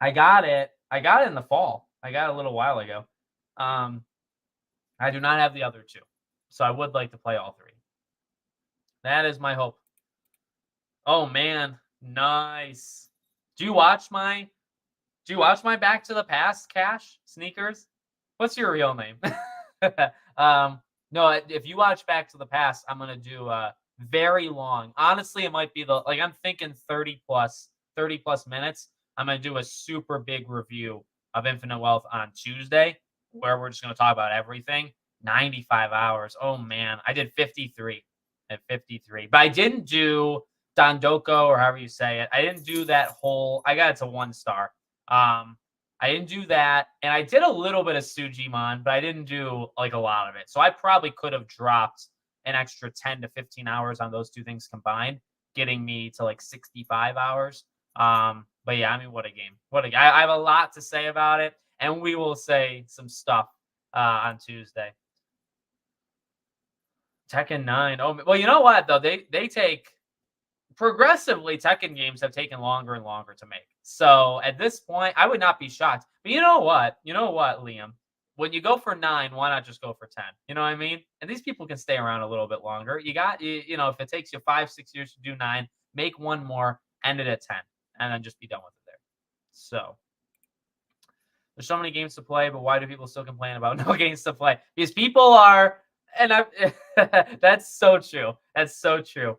I got it in the fall. I got it a little while ago. I do not have the other two, so I would like to play all three. That is my hope. Oh man, nice. Do you watch my Back to the Past, Cash Sneakers? What's your real name? No, if you watch Back to the Past, I'm gonna do very long. Honestly, it might be I'm thinking 30 plus minutes. I'm gonna do a super big review of Infinite Wealth on Tuesday, where we're just gonna talk about everything. 95 hours. Oh man, I did 53 at 53, but I didn't do Dondoko or however you say it. I didn't do that whole. I got it to 1 star. I didn't do that, and I did a little bit of Sujimon, but I didn't do like a lot of it. So I probably could have dropped an extra 10 to 15 hours on those two things combined, getting me to like 65 hours. But yeah, I mean, what a game! I have a lot to say about it, and we will say some stuff on Tuesday. Tekken 9. Oh, well, you know what though? They take progressively. Tekken games have taken longer and longer to make. So at this point, I would not be shocked. But you know what? Liam? When you go for 9, why not just go for 10? You know what I mean? And these people can stay around a little bit longer. If it takes you 5, 6 years to do 9, make one more, end it at 10, and then just be done with it there. So there's so many games to play, but why do people still complain about no games to play? Because people are, and that's so true. That's so true.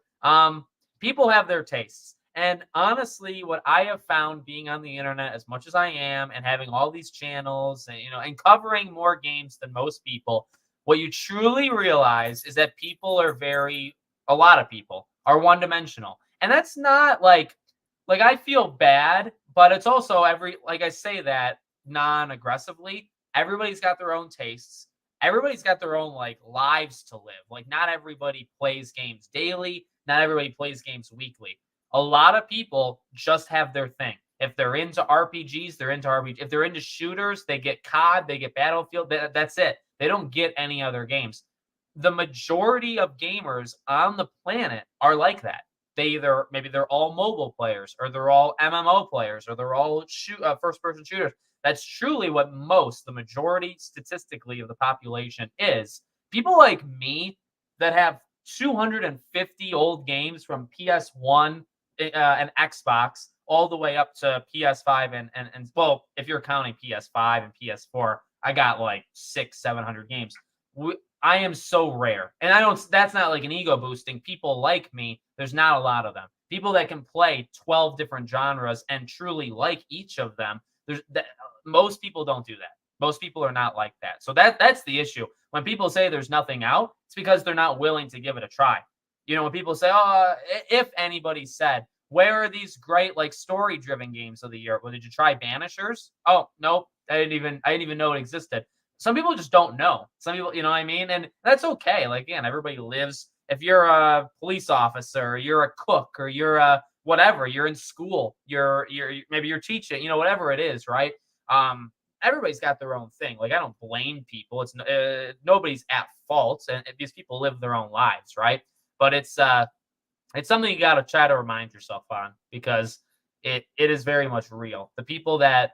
People have their tastes. And honestly, what I have found being on the internet as much as I am and having all these channels and, and covering more games than most people, what you truly realize is that a lot of people are one-dimensional. And that's not like I feel bad, but it's also I say that non-aggressively, everybody's got their own tastes. Everybody's got their own lives to live. Like not everybody plays games daily. Not everybody plays games weekly. A lot of people just have their thing. If they're into RPGs, they're into RPGs. If they're into shooters, they get COD, they get Battlefield. That's it. They don't get any other games. The majority of gamers on the planet are like that. maybe they're all mobile players, or they're all MMO players, or they're all first-person shooters. That's truly what the majority statistically of the population is. People like me that have 250 old games from PS1 and Xbox all the way up to PS5 and well, if you're counting PS5 and PS4, I got like 700 games. I am so rare. And that's not like an ego boosting. People like me, there's not a lot of them. People that can play 12 different genres and truly like each of them, most people don't do that. Most people are not like that. So that's the issue. When people say there's nothing out, it's because they're not willing to give it a try. When people say, "Oh, if anybody said, where are these great like story-driven games of the year? Well, did you try Banishers? Oh, nope. I didn't even know it existed." Some people just don't know. Some people, you know what I mean? And that's okay. Like, again, everybody lives. If you're a police officer, or you're a cook, or you're a whatever, you're in school, maybe you're teaching, whatever it is, right? Everybody's got their own thing. Like, I don't blame people. It's nobody's at fault, and these people live their own lives, right? But it's something you got to try to remind yourself on, because it is very much real. The people that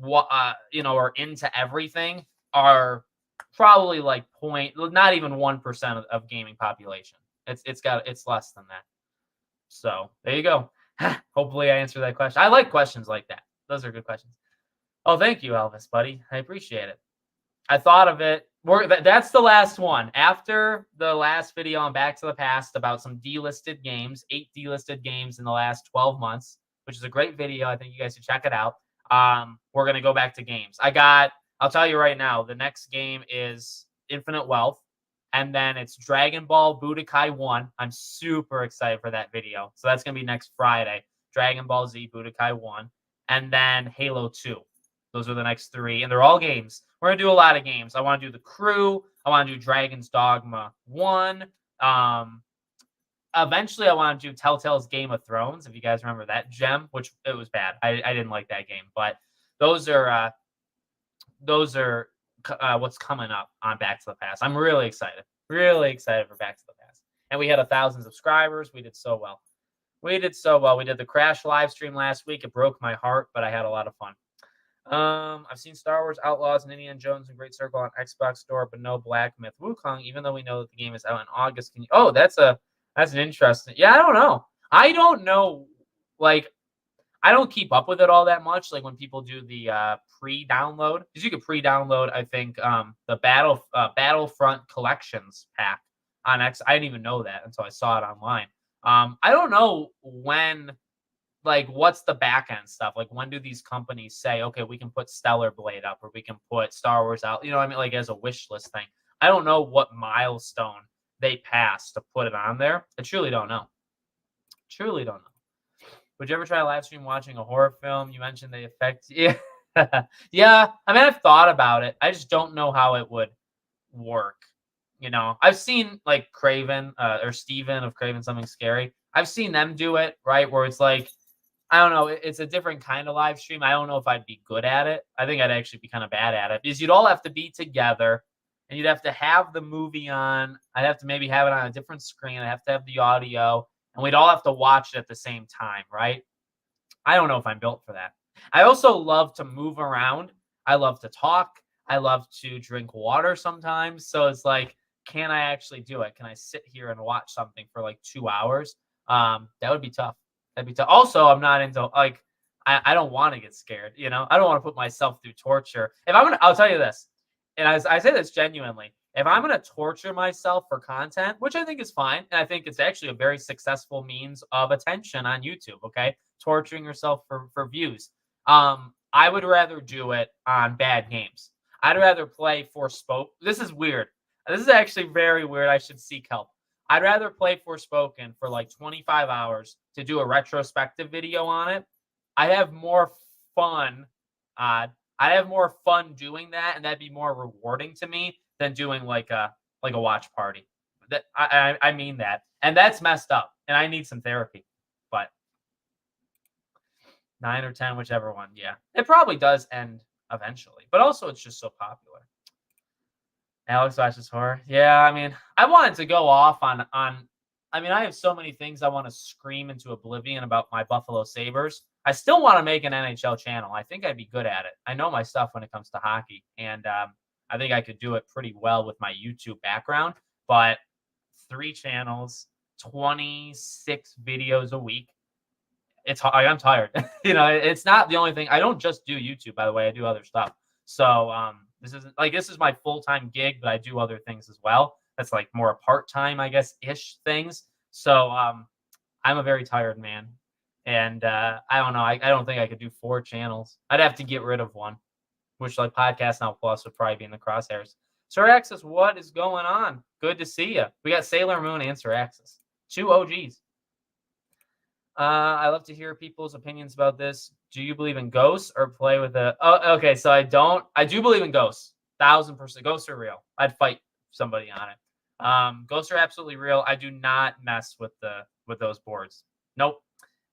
are into everything are probably like not even 1% of gaming population. It's less than that. So there you go. Hopefully I answered that question. I like questions like that. Those are good questions. Oh, thank you, Elvis, buddy. I appreciate it. I thought of it. That's the last one. After the last video on Back to the Past about some delisted games, 8 delisted games in the last 12 months, which is a great video. I think you guys should check it out. We're going to go back to games. I'll tell you right now, the next game is Infinite Wealth, and then it's Dragon Ball Budokai 1. I'm super excited for that video. So that's going to be next Friday. Dragon Ball Z Budokai 1, and then Halo 2. Those are the next 3, and they're all games. We're going to do a lot of games. I want to do The Crew. I want to do Dragon's Dogma 1. Eventually, I want to do Telltale's Game of Thrones, if you guys remember that gem, which it was bad. I didn't like that game, but those are what's coming up on Back to the Past. I'm really excited for Back to the Past. And we had 1,000 subscribers. We did so well. We did the Crash live stream last week. It broke my heart, but I had a lot of fun. I've seen Star Wars Outlaws and Indiana Jones and Great Circle on Xbox Store, but no Black Myth Wukong, even though we know that the game is out in August. That's an interesting. Yeah, I don't know. I don't know. Like, I don't keep up with it all that much. Like when people do the pre-download, because you could pre-download, I think, the Battlefront Collections pack on X. I didn't even know that until I saw it online. I don't know when. Like, what's the back end stuff? Like, when do these companies say, okay, we can put Stellar Blade up, or we can put Star Wars out? You know what I mean? Like, as a wish list thing. I don't know what milestone they pass to put it on there. I truly don't know. Would you ever try live stream watching a horror film? You mentioned they affect. Yeah. Yeah. I mean, I've thought about it. I just don't know how it would work. I've seen like Craven or Steven of Craven Something Scary. I've seen them do it, right? Where it's like, I don't know. It's a different kind of live stream. I don't know if I'd be good at it. I think I'd actually be kind of bad at it, because you'd all have to be together, and you'd have to have the movie on. I'd have to maybe have it on a different screen. I'd have to have the audio, and we'd all have to watch it at the same time, right? I don't know if I'm built for that. I also love to move around. I love to talk. I love to drink water sometimes. So it's like, can I actually do it? Can I sit here and watch something for like 2 hours? That would be tough. Also, I'm not into, like, I don't want to get scared. I don't want to put myself through torture. I'll tell you this, and I say this genuinely. If I'm going to torture myself for content, which I think is fine, and I think it's actually a very successful means of attention on YouTube, okay? Torturing yourself for views. I would rather do it on bad games. I'd rather play Forspoken. This is weird. This is actually very weird. I should seek help. I'd rather play Forspoken for like 25 hours to do a retrospective video on it. I have more fun. I have more fun doing that, and that'd be more rewarding to me than doing like a watch party. That I mean that, and that's messed up, and I need some therapy. But 9 or 10, whichever one. Yeah, it probably does end eventually, but also it's just so popular. Alex watches horror. Yeah, I mean, I wanted to go off on I mean, I have so many things I want to scream into oblivion about my Buffalo Sabres. I still want to make an NHL channel. I think I'd be good at it. I know my stuff when it comes to hockey, and I think I could do it pretty well with my YouTube background. But 3 channels, 26 videos a week. I'm tired. It's not the only thing. I don't just do YouTube, by the way. I do other stuff. So this is my full-time gig, but I do other things as well. That's like more part-time, I guess, ish things. So I'm a very tired man. And I don't know. I don't think I could do 4 channels. I'd have to get rid of one, which like Podcast Now Plus would probably be in the crosshairs. Sir Axis, what is going on? Good to see you. We got Sailor Moon and Sir Axis. 2 OGs. I love to hear people's opinions about this. Do you believe in ghosts or play with the... Oh, okay, so I don't. I do believe in ghosts. 1000%. Ghosts are real. I'd fight somebody on it. Ghosts are absolutely real. I do not mess with those boards. Nope.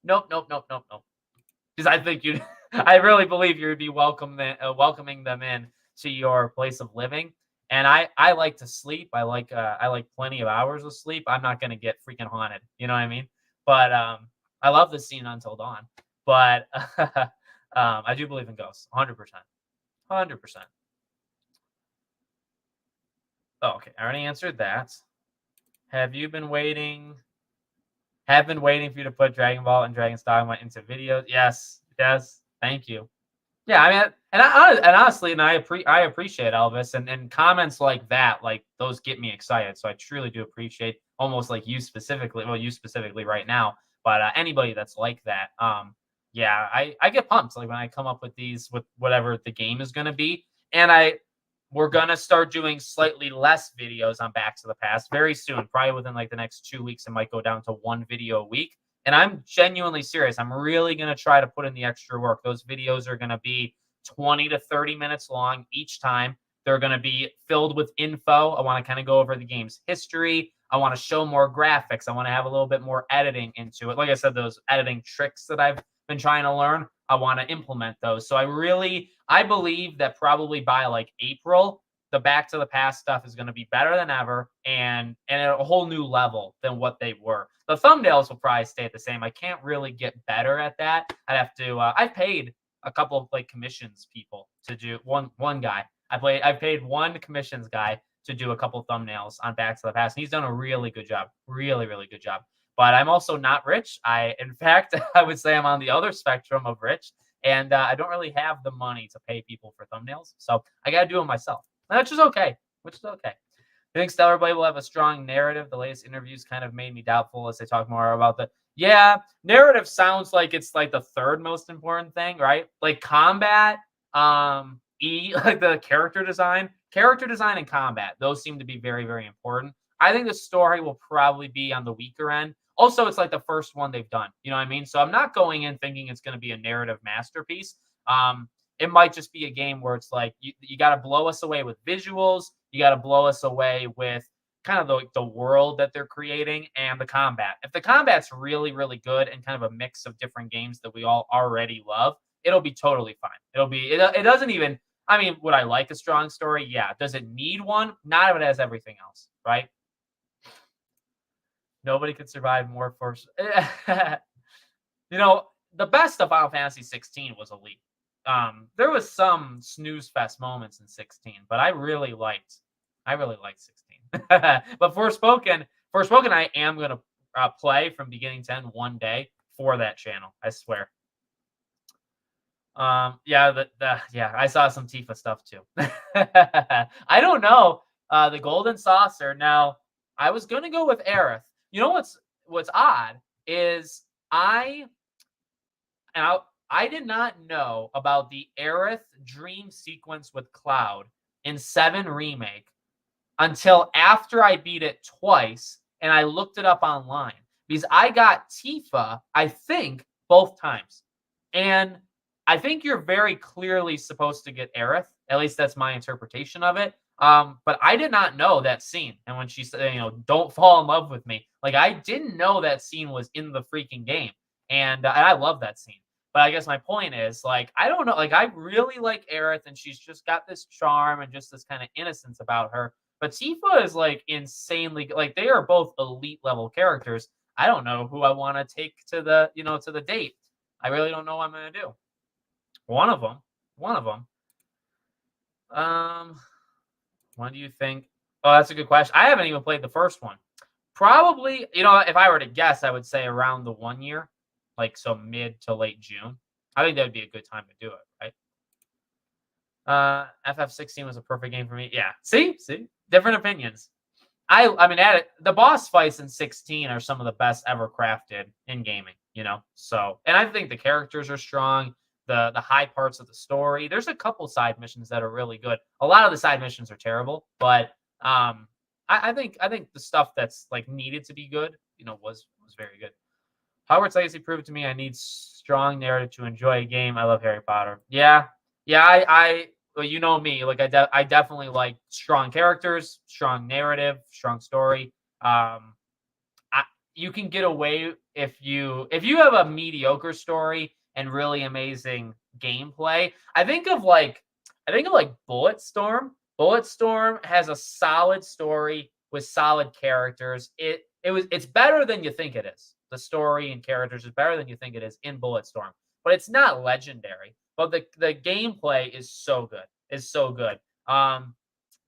Because I think I really believe you'd be welcoming them in to your place of living. And I like to sleep. I like plenty of hours of sleep. I'm not gonna get freaking haunted. You know what I mean? But I love the scene Until Dawn. But I do believe in ghosts. 100%. 100%. Oh, okay. I already answered that. Have been waiting for you to put Dragon Ball and Dragon's Dogma into videos. Yes. Thank you. Yeah, I mean, honestly, I appreciate Elvis, and comments like that, like those get me excited. So I truly do appreciate, almost like you specifically right now, but anybody that's like that. Yeah, I get pumped like when I come up with these, with whatever the game is going to be, and we're going to start doing slightly less videos on Back to the Past very soon. Probably within like the next 2 weeks, it might go down to 1 video a week. And I'm genuinely serious. I'm really going to try to put in the extra work. Those videos are going to be 20 to 30 minutes long each time. They're going to be filled with info. I want to kind of go over the game's history. I want to show more graphics. I want to have a little bit more editing into it. Like I said, those editing tricks that I've been trying to learn, I want to implement those. So I believe that probably by like April, the Back to the Past stuff is going to be better than ever and at a whole new level than what they were. The thumbnails will probably stay the same. I can't really get better at that. I'd have to. I've paid a couple of like commissions people to do one guy. I paid one commissions guy to do a couple thumbnails on Back to the Past. And he's done a really good job. Really good job. But I'm also not rich. In fact, I would say I'm on the other spectrum of rich, and I don't really have the money to pay people for thumbnails. So I got to do them myself, which is okay. I think Stellar Blade will have a strong narrative. The latest interviews kind of made me doubtful as they talk more about the... Yeah, narrative sounds like it's like the third most important thing, right? Like combat, like the character design and combat. Those seem to be very, very important. I think the story will probably be on the weaker end. Also, it's like the first one they've done. You know what I mean? So I'm not going in thinking it's going to be a narrative masterpiece. It might just be a game where it's like you got to blow us away with visuals. You got to blow us away with kind of the world that they're creating and the combat. If the combat's really, really good and kind of a mix of different games that we all already love, it'll be totally fine. It doesn't even... I mean, would I like a strong story? Yeah. Does it need one? Not if it has everything else, right? Nobody could survive more force. The best of Final Fantasy 16 was Elite. There was some snooze fest moments in 16, but I really liked 16. But Forspoken, I am gonna play from beginning to end one day for that channel. I swear. Yeah, I saw some Tifa stuff too. I don't know. The Golden Saucer. Now, I was gonna go with Aerith. You know what's odd is I did not know about the Aerith dream sequence with Cloud in 7 Remake until after I beat it twice and I looked it up online, because I got Tifa, I think, both times. And I think you're very clearly supposed to get Aerith. At least that's my interpretation of it. But I did not know that scene. And when she said, don't fall in love with me, like I didn't know that scene was in the freaking game. And I love that scene. But I guess my point is, like, I don't know. Like, I really like Aerith, and she's just got this charm and just this kind of innocence about her. But Tifa is like insanely like they are both elite level characters. I don't know who I want to take to the to the date. I really don't know what I'm gonna do. One of them. One of them. When do you think? Oh, that's a good question. I haven't even played the first one. Probably, if I were to guess, I would say around the 1 year, like so mid to late June. I think that would be a good time to do it, right? FF16 was a perfect game for me. Yeah. See, different opinions. I mean, the boss fights in 16 are some of the best ever crafted in gaming. So, and I think the characters are strong. The high parts of the story. There's a couple side missions that are really good. A lot of the side missions are terrible, but I think the stuff that's like needed to be good, was very good. Hogwarts Legacy proved to me I need strong narrative to enjoy a game. I love Harry Potter. Yeah. Well, you know me. Like I definitely like strong characters, strong narrative, strong story. You can get away if you have a mediocre story and really amazing gameplay. I think of like Bulletstorm. Bulletstorm has a solid story with solid characters. It's better than you think it is. The story and characters is better than you think it is in Bulletstorm, but it's not legendary. But the gameplay is so good. Is so good.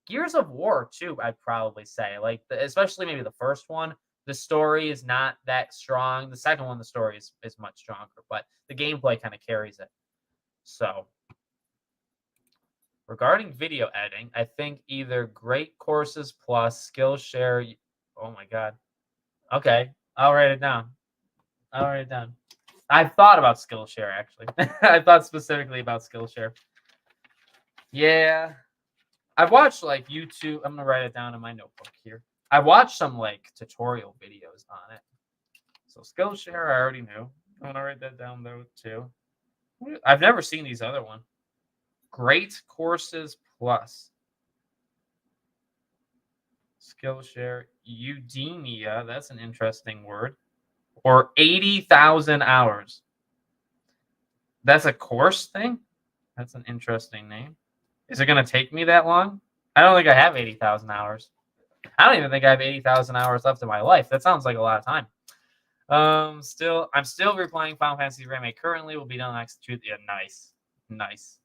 Gears of War too, I'd probably say. Like especially maybe the first one. The story is not that strong. The second one, the story is much stronger, but the gameplay kind of carries it. So, regarding video editing, I think either Great Courses Plus, Skillshare. Oh my God. Okay, I'll write it down. I've thought about Skillshare actually. I thought specifically about Skillshare. Yeah, I've watched like YouTube. I'm gonna write it down in my notebook here. I watched some like tutorial videos on it. So Skillshare, I already knew. I'm gonna write that down though too. I've never seen these other one. Great Courses Plus. Skillshare, Udemia. That's an interesting word. Or 80,000 hours. That's a course thing. That's an interesting name. Is it gonna take me that long? I don't think I have 80,000 hours. I don't even think I have 80,000 hours left in my life. That sounds like a lot of time. I'm still replaying Final Fantasy Remake. Currently, will be done next 2. Yeah, nice.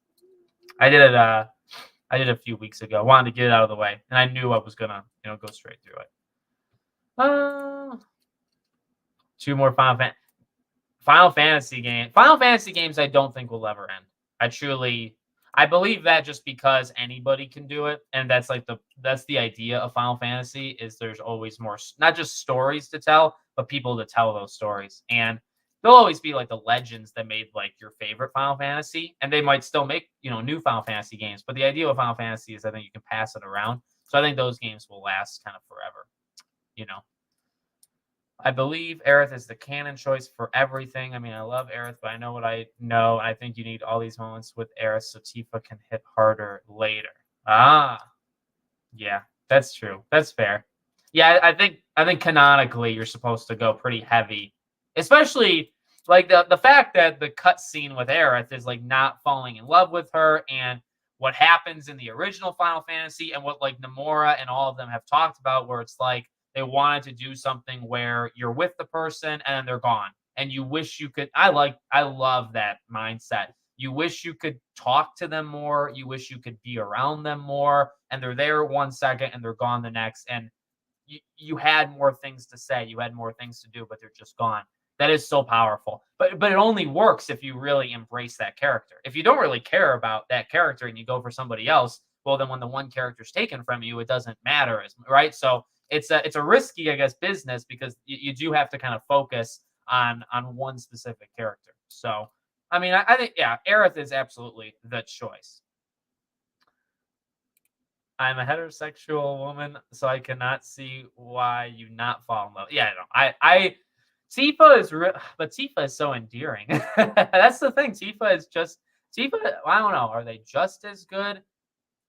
I did it. I did it a few weeks ago. I wanted to get it out of the way, and I knew I was gonna, go straight through it. 2 more Final Fantasy games. Final Fantasy games, I don't think will ever end. I believe that just because anybody can do it, and that's the idea of Final Fantasy is there's always more, not just stories to tell, but people to tell those stories. And there'll always be like the legends that made like your favorite Final Fantasy, and they might still make new Final Fantasy games. But the idea of Final Fantasy is I think you can pass it around. So I think those games will last kind of forever. I believe Aerith is the canon choice for everything. I mean, I love Aerith, but I know what I know. I think you need all these moments with Aerith so Tifa can hit harder later. Yeah, that's true. That's fair. Yeah, I think canonically you're supposed to go pretty heavy, especially like the fact that the cutscene with Aerith is like not falling in love with her, and what happens in the original Final Fantasy, and what like Nomura and all of them have talked about, where it's like they wanted to do something where you're with the person and then they're gone. And you wish you could. I love that mindset. You wish you could talk to them more. You wish you could be around them more. And they're there 1 second and they're gone the next. And you had more things to say. You had more things to do, but they're just gone. That is so powerful. But it only works if you really embrace that character. If you don't really care about that character and you go for somebody else, well, then when the one character's taken from you, it doesn't matter, right? So it's a risky, I guess, business because you do have to kind of focus on one specific character. So, I mean, I think, yeah, Aerith is absolutely the choice. I'm a heterosexual woman, so I cannot see why you not fall in love. Yeah, I Tifa is but Tifa is so endearing. That's the thing. Tifa, I don't know. Are they just as good?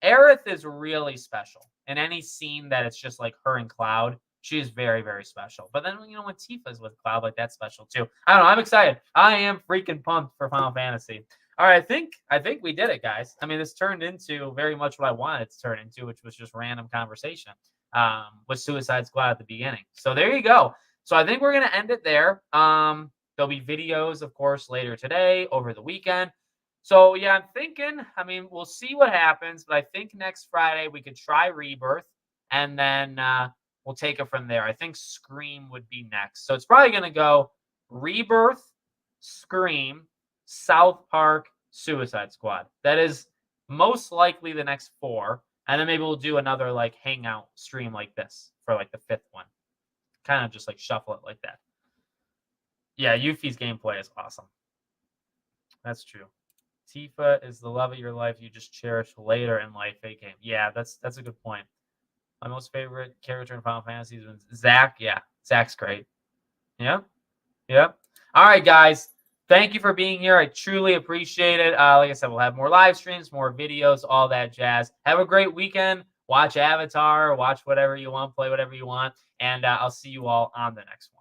Aerith is really special. In any scene that it's just like her and Cloud, she is very, very special. But then, when Tifa's with Cloud, like that's special too. I don't know. I'm excited. I am freaking pumped for Final Fantasy. All right, I think we did it, guys. I mean, this turned into very much what I wanted it to turn into, which was just random conversation with Suicide Squad at the beginning. So there you go. So I think we're gonna end it there. There'll be videos, of course, later today, over the weekend. So yeah, I'm thinking. I mean, we'll see what happens, but I think next Friday we could try Rebirth, and then we'll take it from there. I think Scream would be next. So it's probably gonna go Rebirth, Scream, South Park, Suicide Squad. That is most likely the next 4. And then maybe we'll do another like hangout stream like this for like the 5th one. Kind of just like shuffle it like that. Yeah, Yuffie's gameplay is awesome. That's true. Tifa is the love of your life you just cherish later in life. A game. Yeah, that's a good point. My most favorite character in Final Fantasy is Zack. Yeah, Zack's great. Yep. Yep. All right, guys. Thank you for being here. I truly appreciate it. Like I said, we'll have more live streams, more videos, all that jazz. Have a great weekend. Watch Avatar, watch whatever you want, play whatever you want. And I'll see you all on the next one.